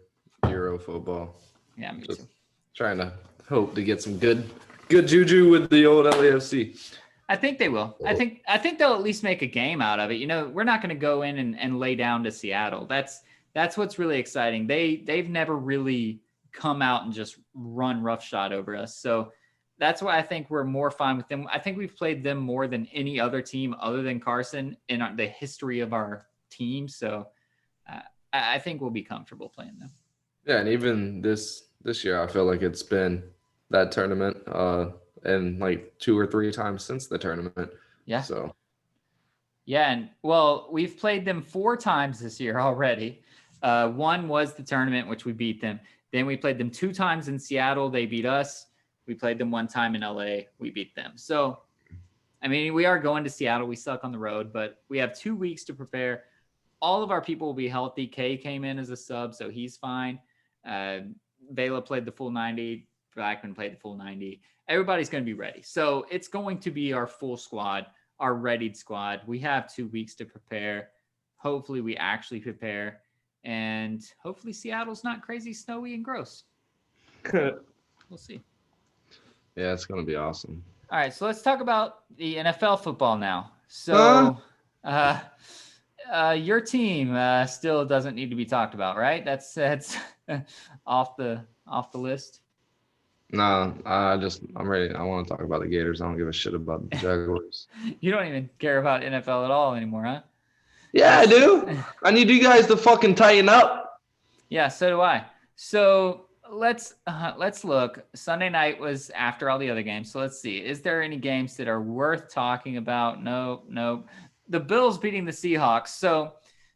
Euro football. Yeah, me just too. Trying to hope to get some good juju with the old LAFC. I think they will. I think they'll at least make a game out of it. You know, we're not going to go in and lay down to Seattle. That's what's really exciting. They've never really come out and just run roughshod over us. So that's why I think we're more fine with them. I think we've played them more than any other team other than Carson in the history of our team. So I think we'll be comfortable playing them. Yeah, and even this year, I feel like it's been that tournament and like 2 or 3 times since the tournament. Yeah. So. Yeah, and well, we've played them 4 times this year already. One was the tournament, which we beat them. Then we played them 2 times in Seattle. They beat us. We played them 1 time in LA. We beat them. So, I mean, we are going to Seattle. We suck on the road, but we have 2 weeks to prepare. All of our people will be healthy. Kay came in as a sub, so he's fine. Vela played the full 90. Blackman played the full 90. Everybody's going to be ready. So it's going to be our full squad, our readied squad. We have 2 weeks to prepare. Hopefully we actually prepare. And hopefully Seattle's not crazy, snowy, and gross. We'll see. Yeah, it's gonna be awesome. All right, so let's talk about the NFL football now. Huh? So, your team still doesn't need to be talked about, right? That's off the list. No, I'm ready. I want to talk about the Gators. I don't give a shit about the Jaguars. You don't even care about NFL at all anymore, huh? Yeah, I do. I need you guys to fucking tighten up. Yeah, so do I. So let's look. Sunday night was after all the other games. So let's see. Is there any games that are worth talking about? No. The Bills beating the Seahawks. So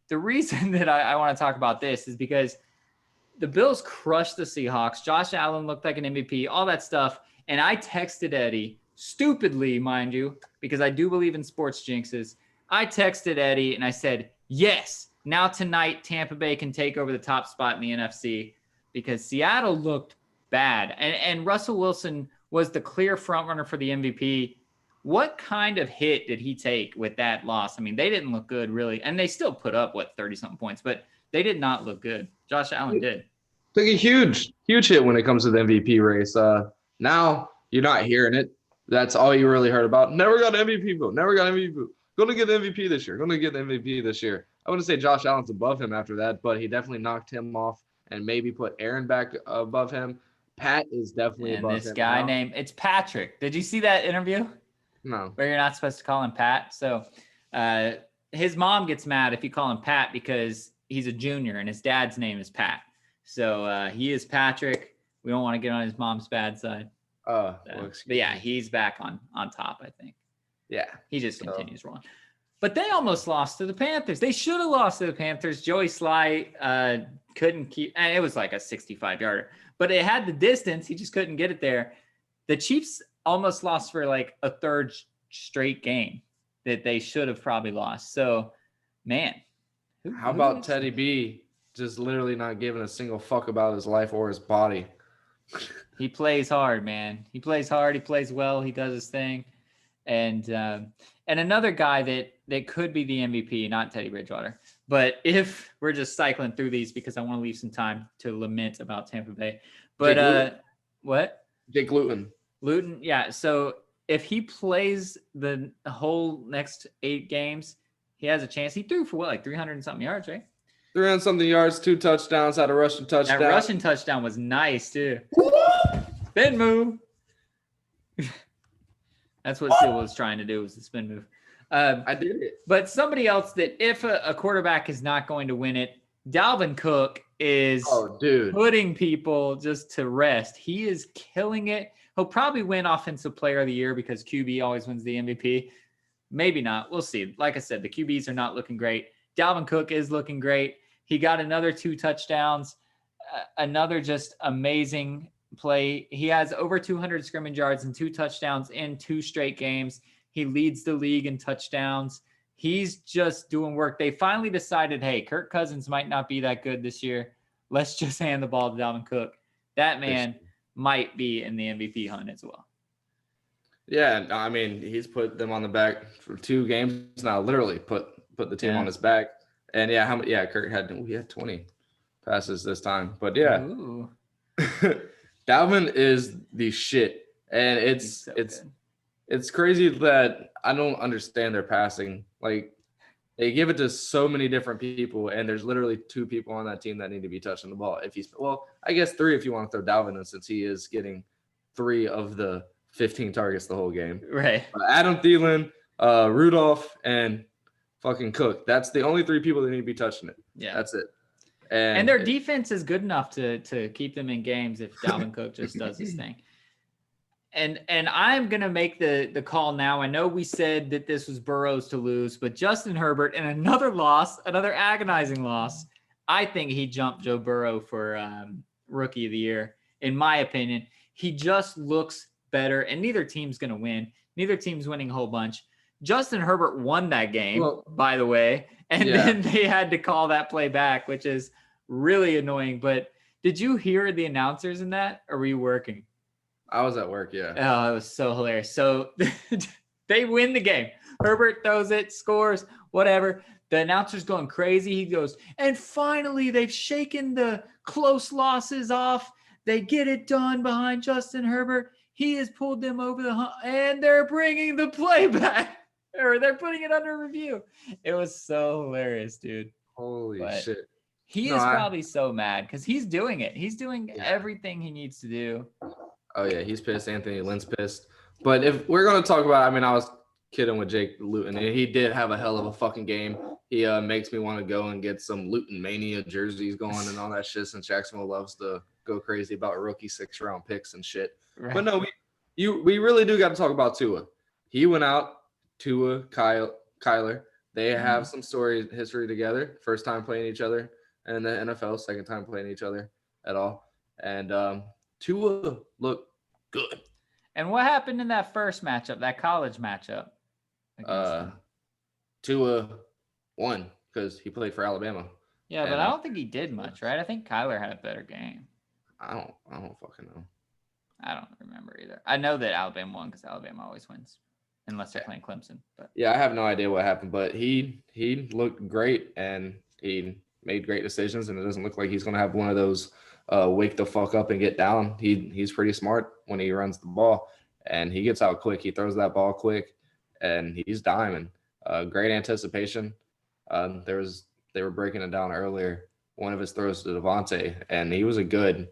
the reason that I want to talk about this is because the Bills crushed the Seahawks. Josh Allen looked like an MVP, all that stuff. And I texted Eddie, stupidly, mind you, because I do believe in sports jinxes. I texted Eddie and I said, yes, now tonight Tampa Bay can take over the top spot in the NFC because Seattle looked bad. And Russell Wilson was the clear frontrunner for the MVP. What kind of hit did he take with that loss? I mean, they didn't look good, really. And they still put up, 30-something points, but they did not look good. Josh Allen did. Took a huge hit when it comes to the MVP race. Now you're not hearing it. That's all you really heard about. Never got an MVP vote. Never got an MVP vote. Going to get the MVP this year. Going to get the MVP this year. I wouldn't say Josh Allen's above him after that, but he definitely knocked him off and maybe put Aaron back above him. Pat is definitely above him. And this guy named, it's Patrick. Did you see that interview? No. Where you're not supposed to call him Pat. So his mom gets mad if you call him Pat because he's a junior and his dad's name is Pat. So he is Patrick. We don't want to get on his mom's bad side. Well, but yeah, he's back on top, I think. Yeah. He just continues wrong. But they almost lost to the Panthers. They should have lost to the Panthers. Joey Sly couldn't keep, and it was like a 65-yarder. But it had the distance. He just couldn't get it there. The Chiefs almost lost for like a third straight game that they should have probably lost. So, man. How about Teddy B just literally not giving a single fuck about his life or his body? He plays hard, man. He plays hard. He plays well. He does his thing. And another guy that could be the MVP, not Teddy Bridgewater. But if we're just cycling through these because I want to leave some time to lament about Tampa Bay. But what? Jake Luton. Luton, yeah. So if he plays the whole next 8 games, he has a chance. He threw for 300 and something yards, right? 300 something yards, 2 touchdowns, had a rushing touchdown. That rushing touchdown was nice too. Spin move. That's what Steele was trying to do, was the spin move. I did it. But somebody else that if a quarterback is not going to win it, Dalvin Cook is putting people just to rest. He is killing it. He'll probably win Offensive Player of the Year because QB always wins the MVP. Maybe not. We'll see. Like I said, the QBs are not looking great. Dalvin Cook is looking great. He got another 2 touchdowns, another just amazing play. He has over 200 scrimmage yards and 2 touchdowns in 2 straight games. He leads the league in touchdowns. He's just doing work. They finally decided, hey, Kirk Cousins might not be that good this year. Let's just hand the ball to Dalvin Cook. That man might be in the MVP hunt as well. Yeah, I mean, he's put them on the back for 2 games now. Literally put the team on his back. And Kirk had 20 passes this time. But yeah, Dalvin is the shit, and it's crazy that I don't understand their passing. Like, they give it to so many different people, and there's literally 2 people on that team that need to be touching the ball. I guess 3 if you want to throw Dalvin in, since he is getting 3 of the 15 targets the whole game. Right. Adam Thielen, Rudolph, and fucking Cook. That's the only 3 people that need to be touching it. Yeah. That's it. And their defense is good enough to keep them in games if Dalvin Cook just does his thing. And I'm going to make the call now. I know we said that this was Burrow's to lose, but Justin Herbert in another loss, another agonizing loss, I think he jumped Joe Burrow for Rookie of the Year. In my opinion, he just looks better, and neither team's going to win. Neither team's winning a whole bunch. Justin Herbert won that game, by the way, and then they had to call that play back, which is really annoying. But did you hear the announcers in that, or were you working? I was at work, yeah. Oh, it was so hilarious. So they win the game. Herbert throws it, scores, whatever. The announcer's going crazy. He goes, and finally they've shaken the close losses off. They get it done behind Justin Herbert. He has pulled them over the hump, and they're bringing the play back, or they're putting it under review. It was so hilarious, dude. Holy But shit. he No, is probably so mad because he's doing it. He's doing yeah. everything he needs to do. Oh, yeah, he's pissed. Anthony Lynn's pissed. But if we're going to talk about, I was kidding with Jake Luton, and he did have a hell of a fucking game. He makes me want to go and get some Luton Mania jerseys going and all that shit, since Jacksonville loves to go crazy about rookie 6th-round picks and shit. Right. But no, we really do got to talk about Tua. He went out, Tua, Kyler. They have some history together. First time playing each other in the NFL, second time playing each other at all. And Tua looked good. And what happened in that first matchup, that college matchup? Tua won because he played for Alabama. Yeah, but I don't think he did much, right? I think Kyler had a better game. I don't fucking know. I don't remember either. I know that Alabama won because Alabama always wins, unless they're playing Clemson. But yeah, I have no idea what happened, but he looked great and he made great decisions, and it doesn't look like he's going to have one of those wake the fuck up and get down. He's pretty smart when he runs the ball, and he gets out quick. He throws that ball quick, and he's diamond. Great anticipation. They were breaking it down earlier. One of his throws to Devontae, and he was a good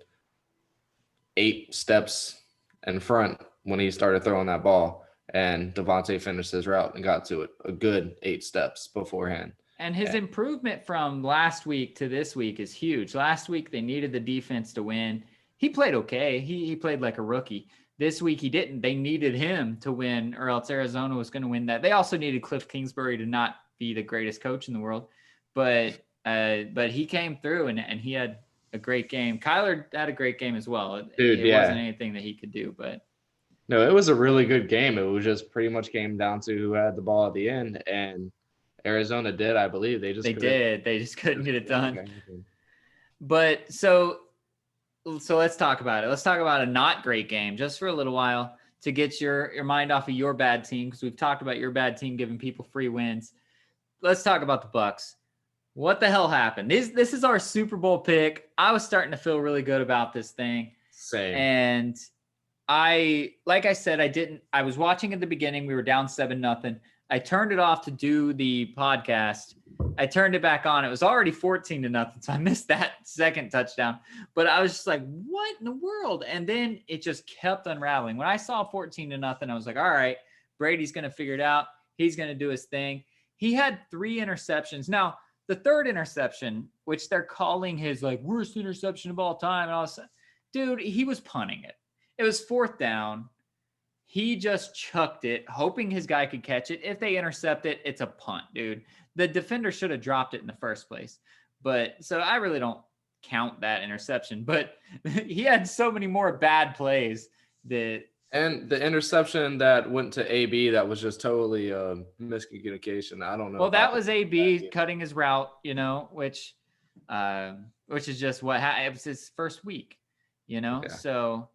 8 steps in front when he started throwing that ball, and Devontae finished his route and got to it a good 8 steps beforehand. And his improvement from last week to this week is huge. Last week, they needed the defense to win. He played okay. He played like a rookie. This week, he didn't. They needed him to win, or else Arizona was going to win that. They also needed Cliff Kingsbury to not be the greatest coach in the world. But he came through, and he had a great game. Kyler had a great game as well. It wasn't anything that he could do, but no, it was a really good game. It was just pretty much came down to who had the ball at the end, and Arizona did, I believe. They just couldn't get it done. But so let's talk about it. Let's talk about a not great game just for a little while to get your mind off of your bad team, because we've talked about your bad team giving people free wins. Let's talk about the Bucks. What the hell happened? This is our Super Bowl pick. I was starting to feel really good about this thing. Same. And I was watching at the beginning. We were down 7-0. I turned it off to do the podcast. I turned it back on. It was already 14-0. So I missed that second touchdown, but I was just like, what in the world? And then it just kept unraveling. When I saw 14-0, I was like, all right, Brady's going to figure it out. He's going to do his thing. He had 3 interceptions. Now, the third interception, which they're calling his like worst interception of all time, and all this, dude, he was punting it. It was 4th down. He just chucked it, hoping his guy could catch it. If they intercept it, it's a punt, dude. The defender should have dropped it in the first place. But so I really don't count that interception. But he had so many more bad plays that. And the interception that went to AB, that was just totally miscommunication. I don't know. Well, that was AB cutting his route, which is just what happened. It was his first week, Yeah. So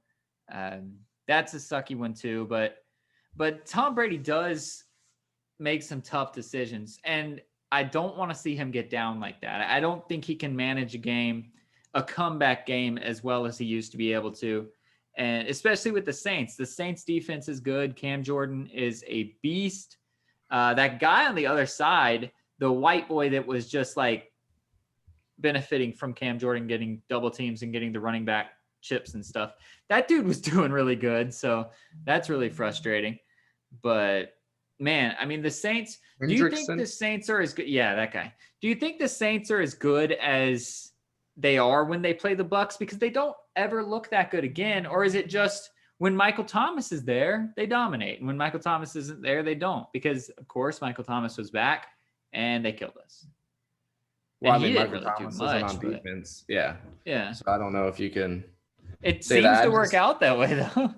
that's a sucky one too. But Tom Brady does make some tough decisions, and I don't want to see him get down like that. I don't think he can manage a comeback game as well as he used to be able to. And especially with the Saints defense is good. Cam Jordan is a beast. That guy on the other side, the white boy that was just like benefiting from Cam Jordan getting double teams and getting the running back chips and stuff, that dude was doing really good. So that's really frustrating. But man, the Saints, do you think the Saints are as good? Yeah, that guy. Do you think the Saints are as good as they are when they play the Bucks, because they don't ever look that good again? Or is it just when Michael Thomas is there, they dominate, and when Michael Thomas isn't there, they don't? Because of course Michael Thomas was back and they killed us. Well, Michael Thomas isn't on defense. Yeah. So I don't know if you can. It seems to work out that way though.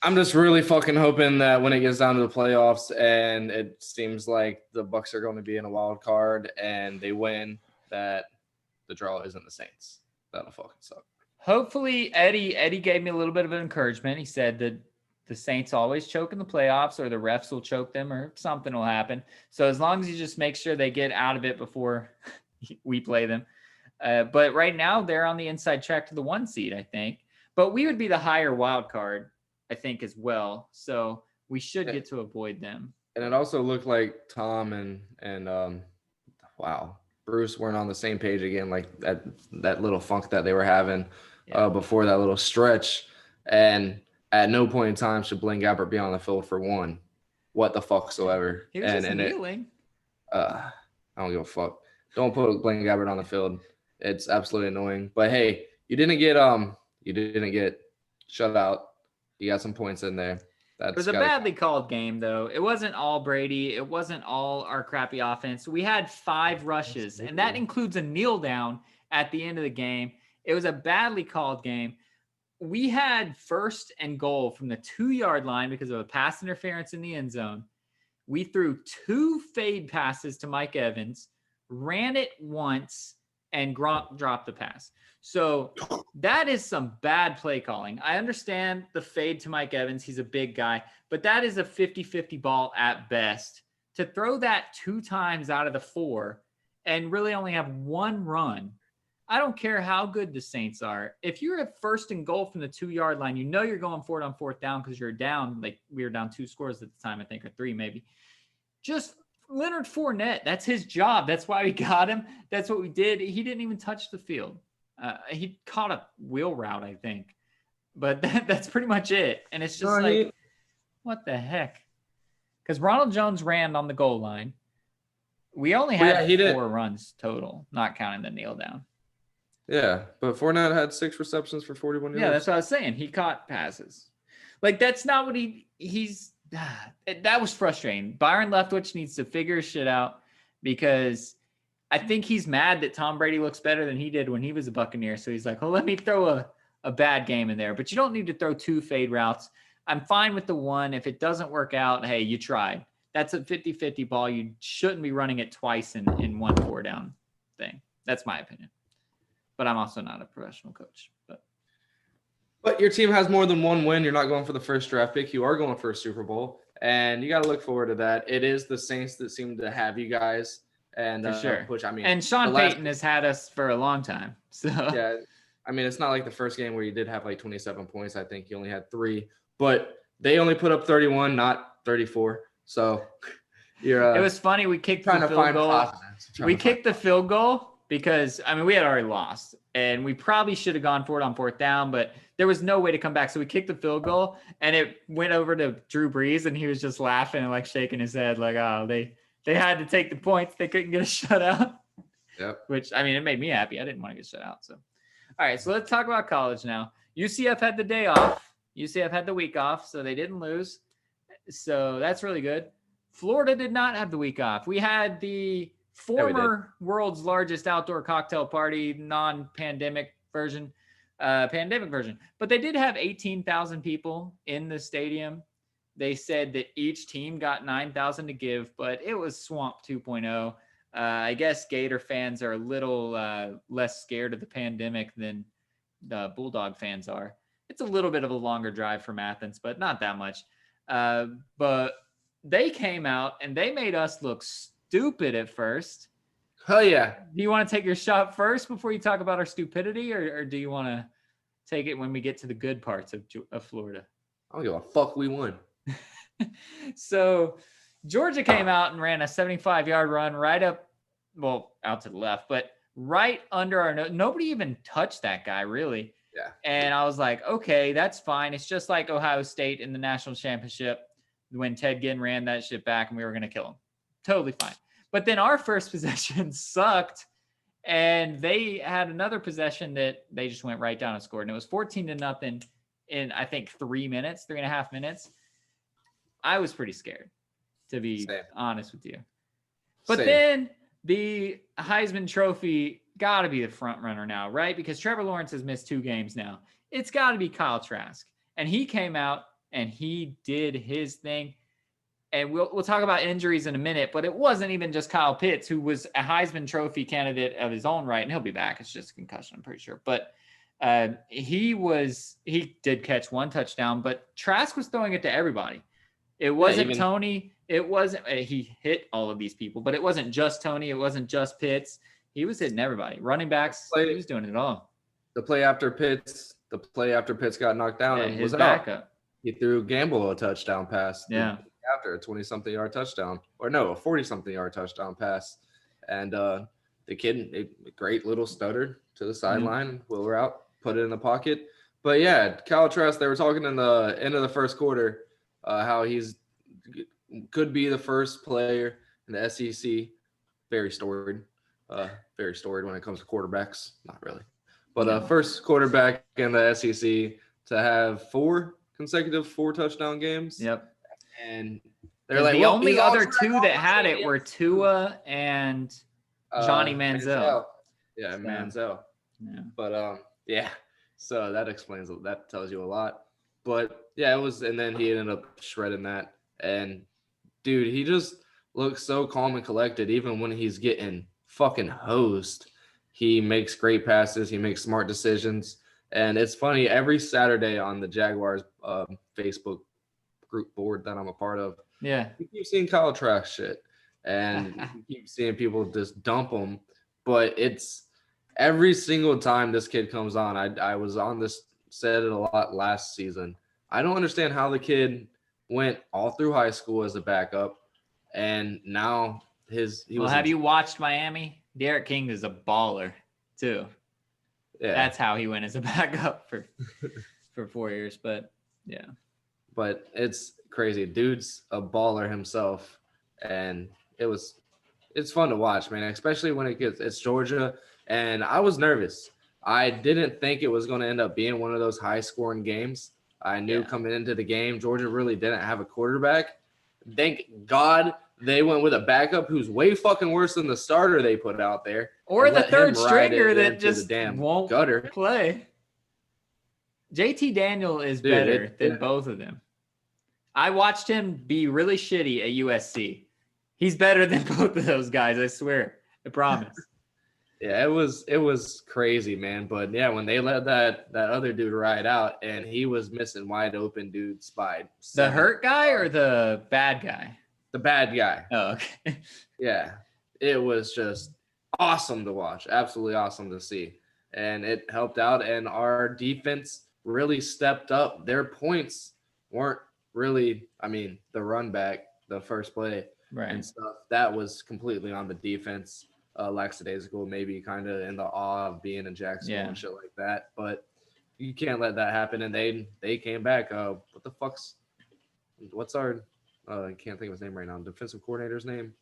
I'm just really fucking hoping that when it gets down to the playoffs and it seems like the Bucks are going to be in a wild card and they win, that the draw isn't the Saints. That'll fucking suck. Hopefully, Eddie gave me a little bit of encouragement. He said that the Saints always choke in the playoffs, or the refs will choke them, or something will happen. So as long as you just make sure they get out of it before we play them. But right now, they're on the inside track to the 1 seed, I think. But we would be the higher wild card I think, as well. So we should get to avoid them. And it also looked like Tom and wow, Bruce weren't on the same page again, like that little funk that they were having before that little stretch. And at no point in time should Blaine Gabbert be on the field for one. What the fuck soever. He was just kneeling. I don't give a fuck. Don't put Blaine Gabbert on the field. It's absolutely annoying. But hey, you didn't get shut out. You got some points in there. It was a badly called game, though. It wasn't all Brady. It wasn't all our crappy offense. We had 5 rushes, and that includes a kneel down at the end of the game. It was a badly called game. We had 1st and goal from the 2-yard line because of a pass interference in the end zone. We threw 2 fade passes to Mike Evans, ran it once, and Gronk dropped the pass. So that is some bad play calling. I understand the fade to Mike Evans. He's a big guy, but that is a 50-50 ball at best. To throw that 2 times out of the 4 and really only have 1 run, I don't care how good the Saints are. If you're at 1st and goal from the 2-yard line, you know you're going for it on 4th down because you're down. Like, we were down 2 scores at the time, I think, or 3 maybe. Just Leonard Fournette, that's his job. That's why we got him. That's what we did. He didn't even touch the field. He caught a wheel route, I think. But that's pretty much it. And it's just what the heck? Because Ronald Jones ran on the goal line. We only had 4 runs total, not counting the kneel down. Yeah, but Fournette had 6 receptions for 41 yards. Yeah, that's what I was saying. He caught passes. Like, that's not what he's... That was frustrating. Byron Leftwich needs to figure his shit out because I think he's mad that Tom Brady looks better than he did when he was a Buccaneer. So he's like, well, let me throw a bad game in there. But you don't need to throw 2 fade routes. I'm fine with the 1. If it doesn't work out, hey, you tried. That's a 50-50 ball. You shouldn't be running it twice in 1 4-down thing. That's my opinion. But I'm also not a professional coach. But your team has more than 1 win. You're not going for the first draft pick. You are going for a Super Bowl. And you got to look forward to that. It is the Saints that seem to have you guys. And for sure. Which, I mean, and Sean Payton has had us for a long time. So yeah, I mean, it's not like the first game where you did have like 27 points. I think you only had 3. But they only put up 31, not 34. So you're it was funny. We kicked the field goal. We kicked the field goal because, I mean, we had already lost. And we probably should have gone for it on 4th down, but there was no way to come back. So we kicked the field goal, and it went over to Drew Brees, and he was just laughing and like shaking his head like, oh, they had to take the points. They couldn't get a shutout. Yep. Which, I mean, it made me happy. I didn't want to get shut out. So, all right, so let's talk about college now. UCF had the day off. UCF had the week off, so they didn't lose. So that's really good. Florida did not have the week off. We had the former world's largest outdoor cocktail party, non-pandemic version, pandemic version. But they did have 18,000 people in the stadium. They said that each team got 9,000 to give, but it was Swamp 2.0. I guess Gator fans are a little less scared of the pandemic than the Bulldog fans are. It's a little bit of a longer drive from Athens, but not that much. But they came out and they made us look stupid at first. Oh, yeah. Do you want to take your shot first before you talk about our stupidity, or do you want to take it when we get to the good parts of Florida? I don't give a fuck. We won. So Georgia came out and ran a 75-yard run right up, well, out to the left, but right under our nose. Nobody even touched that guy, really. Yeah. And I was like, okay, that's fine. It's just like Ohio State in the national championship when Ted Ginn ran that shit back and we were going to kill him. Totally fine. But then our first possession sucked, and they had another possession that they just went right down and scored. And it was 14-0 in, I think, 3.5 minutes. I was pretty scared, to be honest with you. But then the Heisman Trophy got to be the front runner now, right? Because Trevor Lawrence has missed 2 games now. It's got to be Kyle Trask. And he came out and he did his thing. And we'll talk about injuries in a minute, but it wasn't even just Kyle Pitts, who was a Heisman Trophy candidate of his own right, and he'll be back. It's just a concussion, I'm pretty sure. But he did catch 1 touchdown, but Trask was throwing it to everybody. It wasn't Tony. It wasn't. He hit all of these people, but it wasn't just Tony. It wasn't just Pitts. He was hitting everybody. Running backs. He was doing it all. The play after Pitts got knocked down and his was backup. out. He threw Gamble a touchdown pass. Yeah. After a 20-something yard touchdown, or no, a 40-something yard touchdown pass, and the kid, a great little stutter to the sideline, wheel her out, put it in the pocket. But yeah, Cal Trask, they were talking in the end of the first quarter how he's could be the first player in the SEC. Very storied, very storied when it comes to quarterbacks. Not really, but first quarterback in the SEC to have 4 consecutive 4-touchdown games. Yep. And they're like, the only other 2 that had it were Tua and Johnny Manziel. Yeah, so. Manziel. Yeah. But yeah, so that tells you a lot. But yeah, it was, and then he ended up shredding that. And dude, he just looks so calm and collected, even when he's getting fucking hosed. He makes great passes. He makes smart decisions. And it's funny, every Saturday on the Jaguars Facebook group board that I'm a part of, you keep seeing Kyle Trask shit. And you keep seeing people just dump him. But it's every single time this kid comes on, I was on this, said it a lot last season. I don't understand how the kid went all through high school as a backup, and now have you watched Miami? Derek King is a baller too. Yeah, that's how he went as a backup for 4 years. But yeah, but it's crazy. Dude's a baller himself, and it's fun to watch, man. Especially when it's Georgia, and I was nervous. I didn't think it was going to end up being one of those high-scoring games. I knew coming into the game, Georgia really didn't have a quarterback. Thank God they went with a backup who's way fucking worse than the starter they put out there. Or the third stringer that just won't play. JT Daniel is better than both of them. I watched him be really shitty at USC. He's better than both of those guys, I swear. I promise. Yeah, it was crazy, man. But yeah, when they let that other dude ride out and he was missing wide open dudes by the hurt guy or the bad guy? The bad guy. Oh, okay. Yeah. It was just awesome to watch. Absolutely awesome to see. And it helped out, and our defense really stepped up. Their points weren't really, the run back, the first play and stuff, that was completely on the defense. Lackadaisical, maybe kind of in the awe of being in Jacksonville and shit like that. But you can't let that happen. And they came back. What's our I can't think of his name right now. Defensive coordinator's name.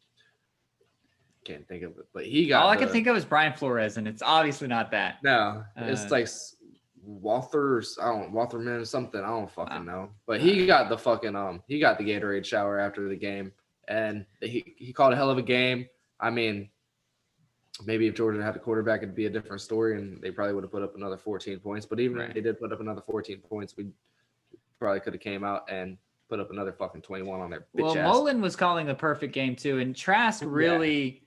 Can't think of it. But he got I can think of is Brian Flores, and it's obviously not that. No, it's like Waltherman something. I don't fucking know. But he got the fucking he got the Gatorade shower after the game, and he called a hell of a game. Maybe if Georgia had a quarterback, it'd be a different story, and they probably would have put up another 14 points. But even if they did put up another 14 points, we probably could have came out and put up another fucking 21 on their bitch ass. Mullen was calling the perfect game too, and Trask really,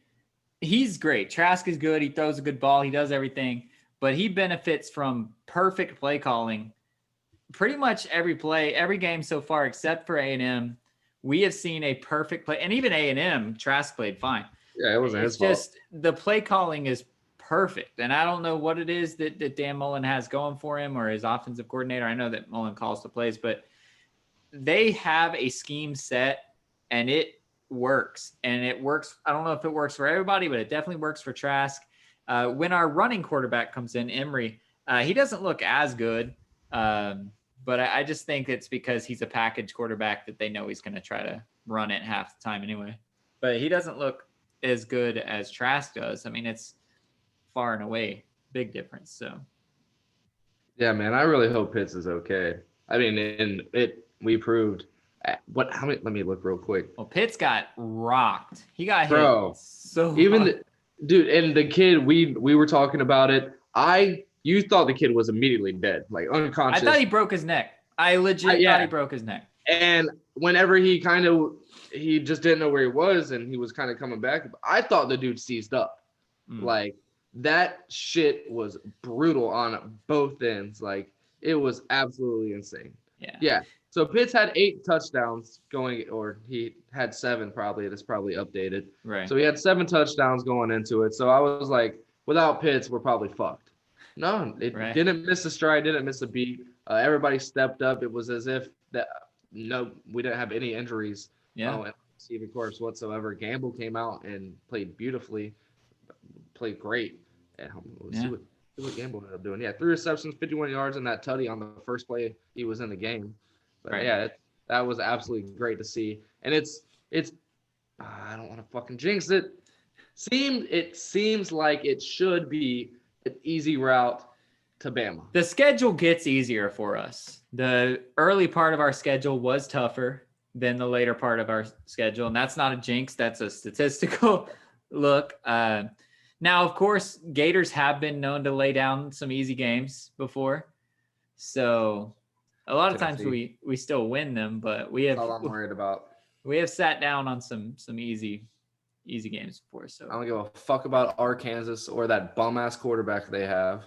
he's great. Trask is good. He throws a good ball. He does everything, but he benefits from perfect play calling. Pretty much every play, every game so far, except for A&M, we have seen a perfect play. And even A&M, Trask played fine. Yeah, it wasn't his fault. It's just the play calling is perfect. And I don't know what it is that Dan Mullen has going for him or his offensive coordinator. I know that Mullen calls the plays, but they have a scheme set and it works. And it works. I don't know if it works for everybody, but it definitely works for Trask. When our running quarterback comes in, Emory, he doesn't look as good. But I just think it's because he's a package quarterback that they know he's going to try to run it half the time anyway. But he doesn't look as good as Trask does. it's far and away big difference. So yeah, man, I really hope Pitts is okay. We proved how many, let me look real quick. Well, Pitts got rocked. He got hit so even dude, and the kid, we were talking about it. You thought the kid was immediately dead, like unconscious. I thought he broke his neck. I legit thought he broke his neck. And whenever he just didn't know where he was, and he was kind of coming back, I thought the dude seized up. Like, that shit was brutal on both ends. Like, it was absolutely insane. Yeah. So Pitts had 8 touchdowns going, or he had 7 probably. It's probably updated. Right. So he had 7 touchdowns going into it. So I was like, without Pitts, we're probably fucked. No, it didn't miss a stride, didn't miss a beat. Everybody stepped up. It was as if we didn't have any injuries. Yeah. And receiving course whatsoever. Gamble came out and played beautifully, played great. And let's see what Gamble ended up doing. Yeah, 3 receptions, 51 yards, and that tutty on the first play he was in the game. But Right. yeah, that was absolutely great to see. And it's I don't want to fucking jinx it. It seems like it should be an easy route to Bama. The schedule gets easier for us. The early part of our schedule was tougher than the later part of our schedule, and that's not a jinx. That's a statistical look. Now, of course, Gators have been known to lay down some easy games before, so a lot of times we still win them, but we have. That's all I'm worried about. We have sat down on some easy games before. So I don't give a fuck about Arkansas or that bum ass quarterback they have.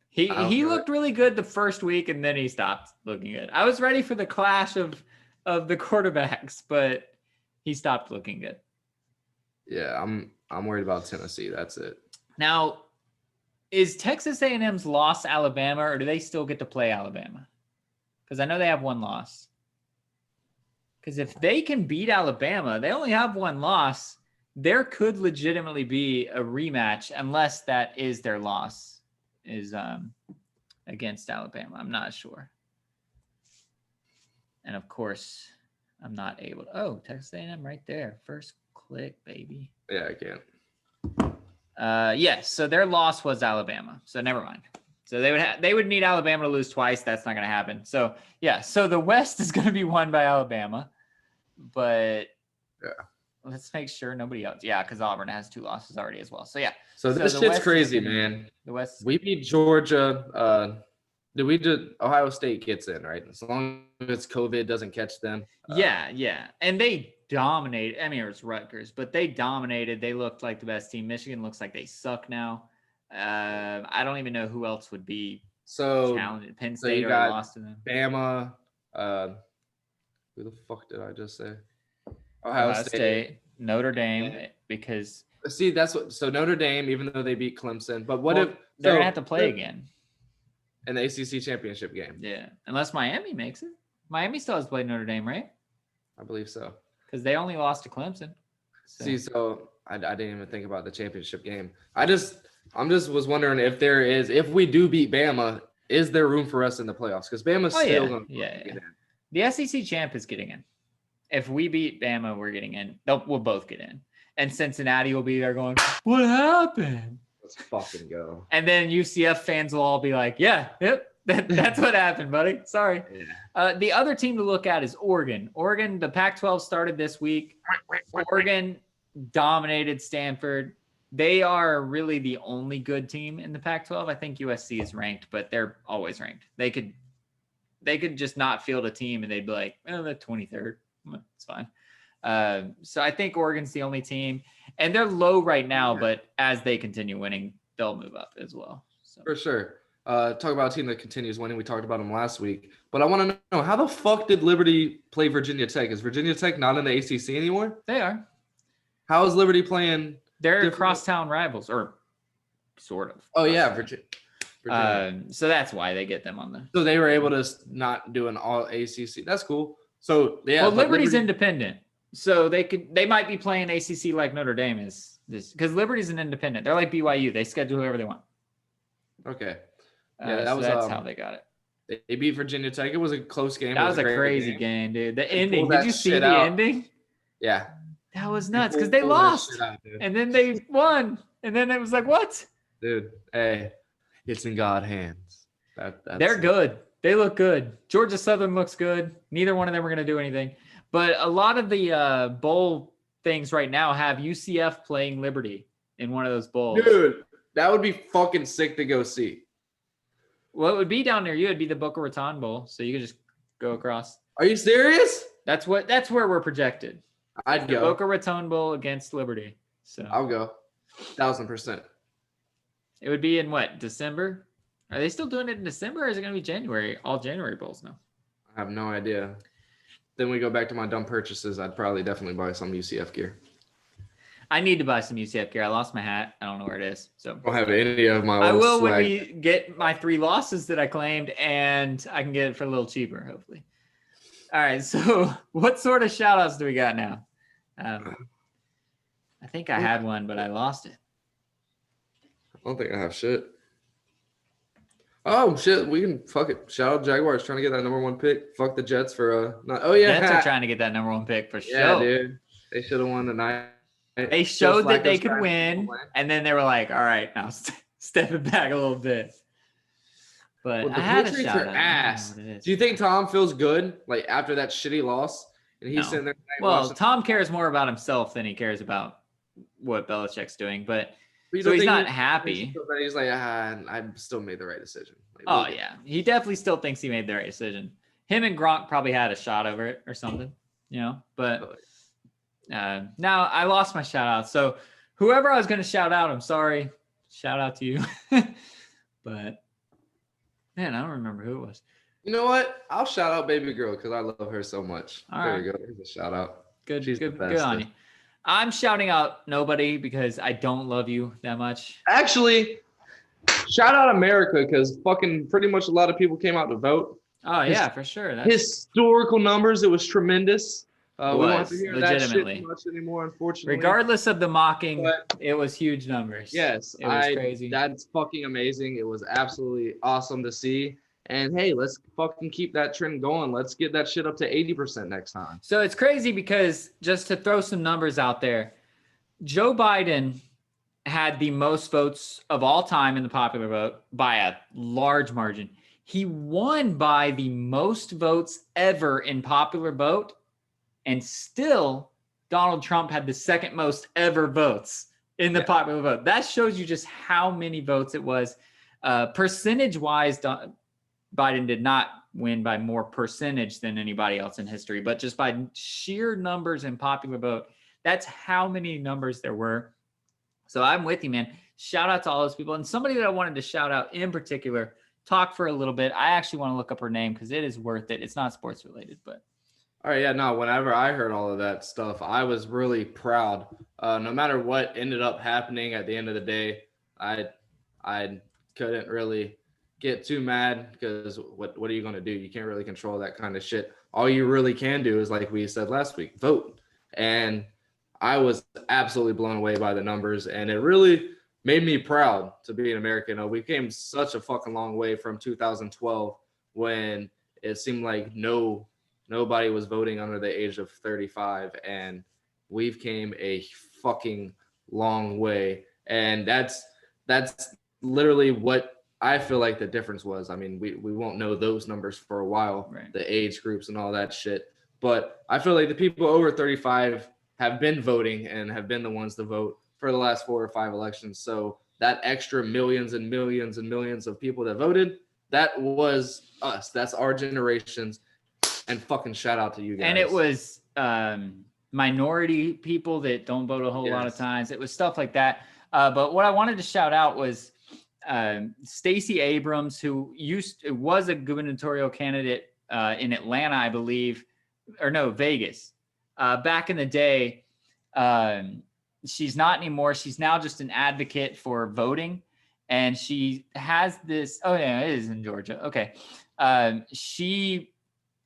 He looked really good the first week, and then he stopped looking good. I was ready for the clash of the quarterbacks, but he stopped looking good. Yeah, I'm worried about Tennessee. That's it. Now, is Texas A&M's loss Alabama, or do they still get to play Alabama? Because I know they have one loss. Because if they can beat Alabama, they only have one loss. There could legitimately be a rematch, unless that is their loss, is against Alabama. I'm not sure. And of course, I'm not able to. Oh, Texas A&M right there. First click, baby. Yeah, I can't. Yes. So their loss was Alabama. So never mind. So they would need Alabama to lose twice. That's not going to happen. So yeah. So the West is going to be won by Alabama, but let's make sure nobody else. Yeah, because Auburn has 2 losses already as well. So yeah. So this shit's crazy, man. The West. We beat Georgia. Ohio State gets in, right? As long as COVID doesn't catch them. Yeah. And they dominated. I mean, it was Rutgers, but they dominated. They looked like the best team. Michigan looks like they suck now. I don't even know who else would be challenged. Penn State already lost to them. Bama. Who the fuck did I just say? Ohio State. Notre Dame, because see, that's what. So Notre Dame, even though they beat Clemson, but what if they're gonna have to play again in the ACC championship game? Yeah, unless Miami makes it. Miami still has played Notre Dame, right? I believe so. Because they only lost to Clemson. So I didn't even think about the championship game. I'm just was wondering if we do beat Bama, is there room for us in the playoffs? Because Bama's still going to get in. The SEC champ is getting in. If we beat Bama, we're getting in. We'll both get in. And Cincinnati will be there going, what happened? Let's fucking go. And then UCF fans will all be like, yep, that's what happened, buddy. Sorry. Yeah. The other team to look at is Oregon. Oregon, the Pac-12 started this week. Oregon dominated Stanford. They are really the only good team in the Pac-12. I think USC is ranked, but they're always ranked. They could just not field a team and they'd be like, oh, they're 23rd. It's fine. So I think Oregon's the only team, and they're low right now, but as they continue winning, they'll move up as well. So. For sure. Talk about a team that continues winning. We talked about them last week, but I want to know, how the fuck did Liberty play Virginia Tech? Is Virginia Tech not in the ACC anymore? They are. How is Liberty playing? They're crosstown rivals, or sort of. Oh yeah, Virginia. So that's why they get them on the. So they were able to not do an all ACC. That's cool. So yeah, well, Liberty's independent, so they might be playing ACC like Notre Dame is this, because Liberty's an independent. They're like BYU. They schedule whoever they want. Okay. Yeah, that's how they got it. They beat Virginia Tech. It was a close game. That was a crazy game, dude. The ending. Did you see the ending? Yeah. That was nuts because they lost, and then they won, and then it was like, what? Dude, hey, it's in God's hands. They're good. They look good. Georgia Southern looks good. Neither one of them are going to do anything. But a lot of the bowl things right now have UCF playing Liberty in one of those bowls. Dude, that would be fucking sick to go see. Well, it would be down near you. It'd be the Boca Raton Bowl, so you could just go across. Are you serious? That's where we're projected. I'd go. Boca Raton Bowl against Liberty. So I'll go. 1,000%. It would be in what, December? Are they still doing it in December, or is it going to be January? All January bowls now. I have no idea. Then we go back to my dumb purchases. I'd probably definitely buy some UCF gear. I need to buy some UCF gear. I lost my hat. I don't know where it is. So I don't have any of my I old will when swag. we get my 3 losses that I claimed, and I can get it for a little cheaper, hopefully. All right. So what sort of shout outs do we got now? I think I had one, but I lost it. I don't think I have shit. Oh shit, we can fuck it. Shout out Jaguars trying to get that number 1 pick. Fuck the Jets for not. Oh yeah, Jets are trying to get that number 1 pick for yeah, sure. dude. They should have won tonight. They showed that they could win, and then they were like, "All right, now step it back a little bit." But Well, I the had a Patriots shout are out. ass. Do you think Tom feels good like after that shitty loss? And he's sitting there. Well, Tom cares more about himself than he cares about what Belichick's doing, but so he's not happy. He's like, I still made the right decision. Like, oh yeah, he definitely still thinks he made the right decision. Him and Gronk probably had a shot over it or something, But now I lost my shout out. So whoever I was going to shout out, I'm sorry. Shout out to you. But man, I don't remember who it was. You know what? I'll shout out baby girl because I love her so much. All there right. you go. There's a shout out. Good on you. I'm shouting out nobody because I don't love you that much. Actually, shout out America because fucking pretty much a lot of people came out to vote. Oh yeah, for sure. That's historical numbers. It was tremendous. We won't have to hear legitimately that shit much anymore, unfortunately. Regardless of the mocking, it was huge numbers. Yes, it was crazy. That's fucking amazing. It was absolutely awesome to see. And hey, let's fucking keep that trend going. Let's get that shit up to 80% next time. So it's crazy because just to throw some numbers out there, Joe Biden had the most votes of all time in the popular vote by a large margin. He won by the most votes ever in popular vote. And still, Donald Trump had the second most ever votes in the popular vote. That shows you just how many votes it was. Percentage-wise, Biden did not win by more percentage than anybody else in history, but just by sheer numbers in popular vote, that's how many numbers there were. So I'm with you, man. Shout out to all those people. And somebody that I wanted to shout out in particular, talk for a little bit. I actually want to look up her name because it is worth it. It's not sports related, but. All right, yeah, no, whenever I heard all of that stuff, I was really proud. No matter what ended up happening at the end of the day, I couldn't really get too mad because what are you going to do? You can't really control that kind of shit. All you really can do is, like we said last week, vote. And I was absolutely blown away by the numbers, and it really made me proud to be an American. We came such a fucking long way from 2012 when it seemed like nobody was voting under the age of 35, and we've came a fucking long way. And that's literally what I feel like the difference was. I mean, we won't know those numbers for a while, right, the age groups and all that shit. But I feel like the people over 35 have been voting and have been the ones to vote for the last 4 or 5 elections. So that extra millions and millions and millions of people that voted, that was us. That's our generation's. And fucking shout out to you guys. And it was minority people that don't vote a whole lot of times. It was stuff like that. But what I wanted to shout out was Stacey Abrams, who was a gubernatorial candidate in Atlanta, I believe, or no, Vegas. Back in the day, she's not anymore. She's now just an advocate for voting. And she has this, oh yeah, it is in Georgia. Okay. She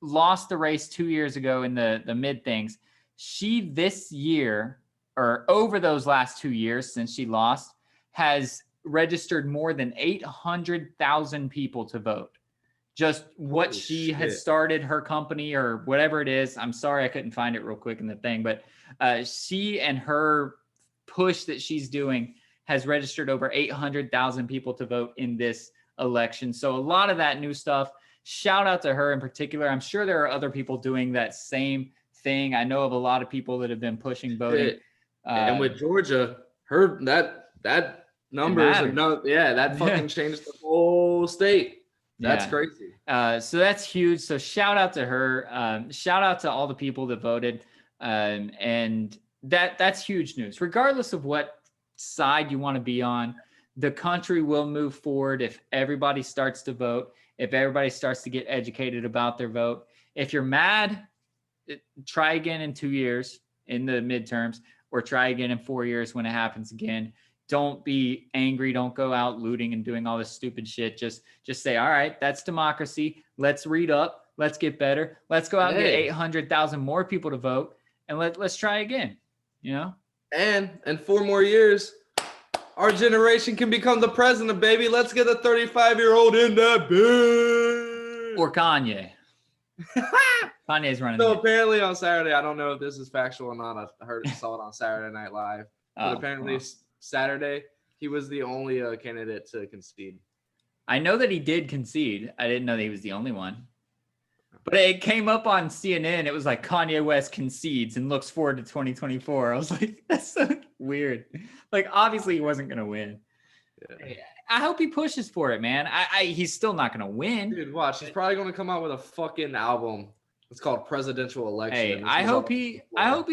lost the race 2 years ago in the mid things. She this year, or over those last 2 years since she lost, has registered more than 800,000 people to vote. Just what she has started her company or whatever it is. I'm sorry I couldn't find it real quick in the thing, but she and her push that she's doing has registered over 800,000 people to vote in this election. So a lot of that new stuff. Shout out to her in particular. I'm sure there are other people doing that same thing. I know of a lot of people that have been pushing voting. And with Georgia, that numbers that fucking changed the whole state. That's crazy. So that's huge. So shout out to her. Shout out to all the people that voted. And that's huge news. Regardless of what side you want to be on, the country will move forward if everybody starts to vote. If everybody starts to get educated about their vote. If you're mad, try again in 2 years in the midterms. or try again in 4 years when it happens again. Don't be angry. Don't go out looting and doing all this stupid shit. Just say, all right, that's democracy. Let's read up. Let's get better. Let's go out and get 800,000 more people to vote, and let's try again. You know? And in 4 more years, our generation can become the president, baby. Let's get a 35-year-old in that bitch. Or Kanye. Kanye's running. So apparently on Saturday, I don't know if this is factual or not. I saw it on Saturday Night Live. But apparently Saturday, he was the only candidate to concede. I know that he did concede. I didn't know that he was the only one. But it came up on CNN. It was like Kanye West concedes and looks forward to 2024. I was like, that's so weird. Like, obviously he wasn't going to win. Yeah. I hope he pushes for it, man. He's still not going to win. Dude, watch. He's probably going to come out with a fucking album. It's called Presidential Election. Hey, I hope he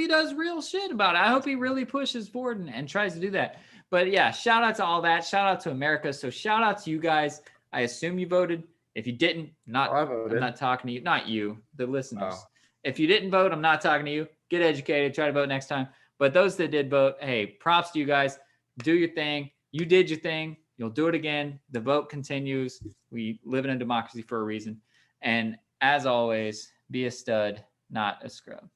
does real shit about it. I hope he really pushes forward and tries to do that. But yeah, shout out to all that. Shout out to America. So shout out to you guys. I assume you voted. If you didn't, I'm not talking to you. Not you, the listeners. Oh. If you didn't vote, I'm not talking to you. Get educated. Try to vote next time. But those that did vote, hey, props to you guys. Do your thing. You did your thing. You'll do it again. The vote continues. We live in a democracy for a reason. And as always, be a stud, not a scrub.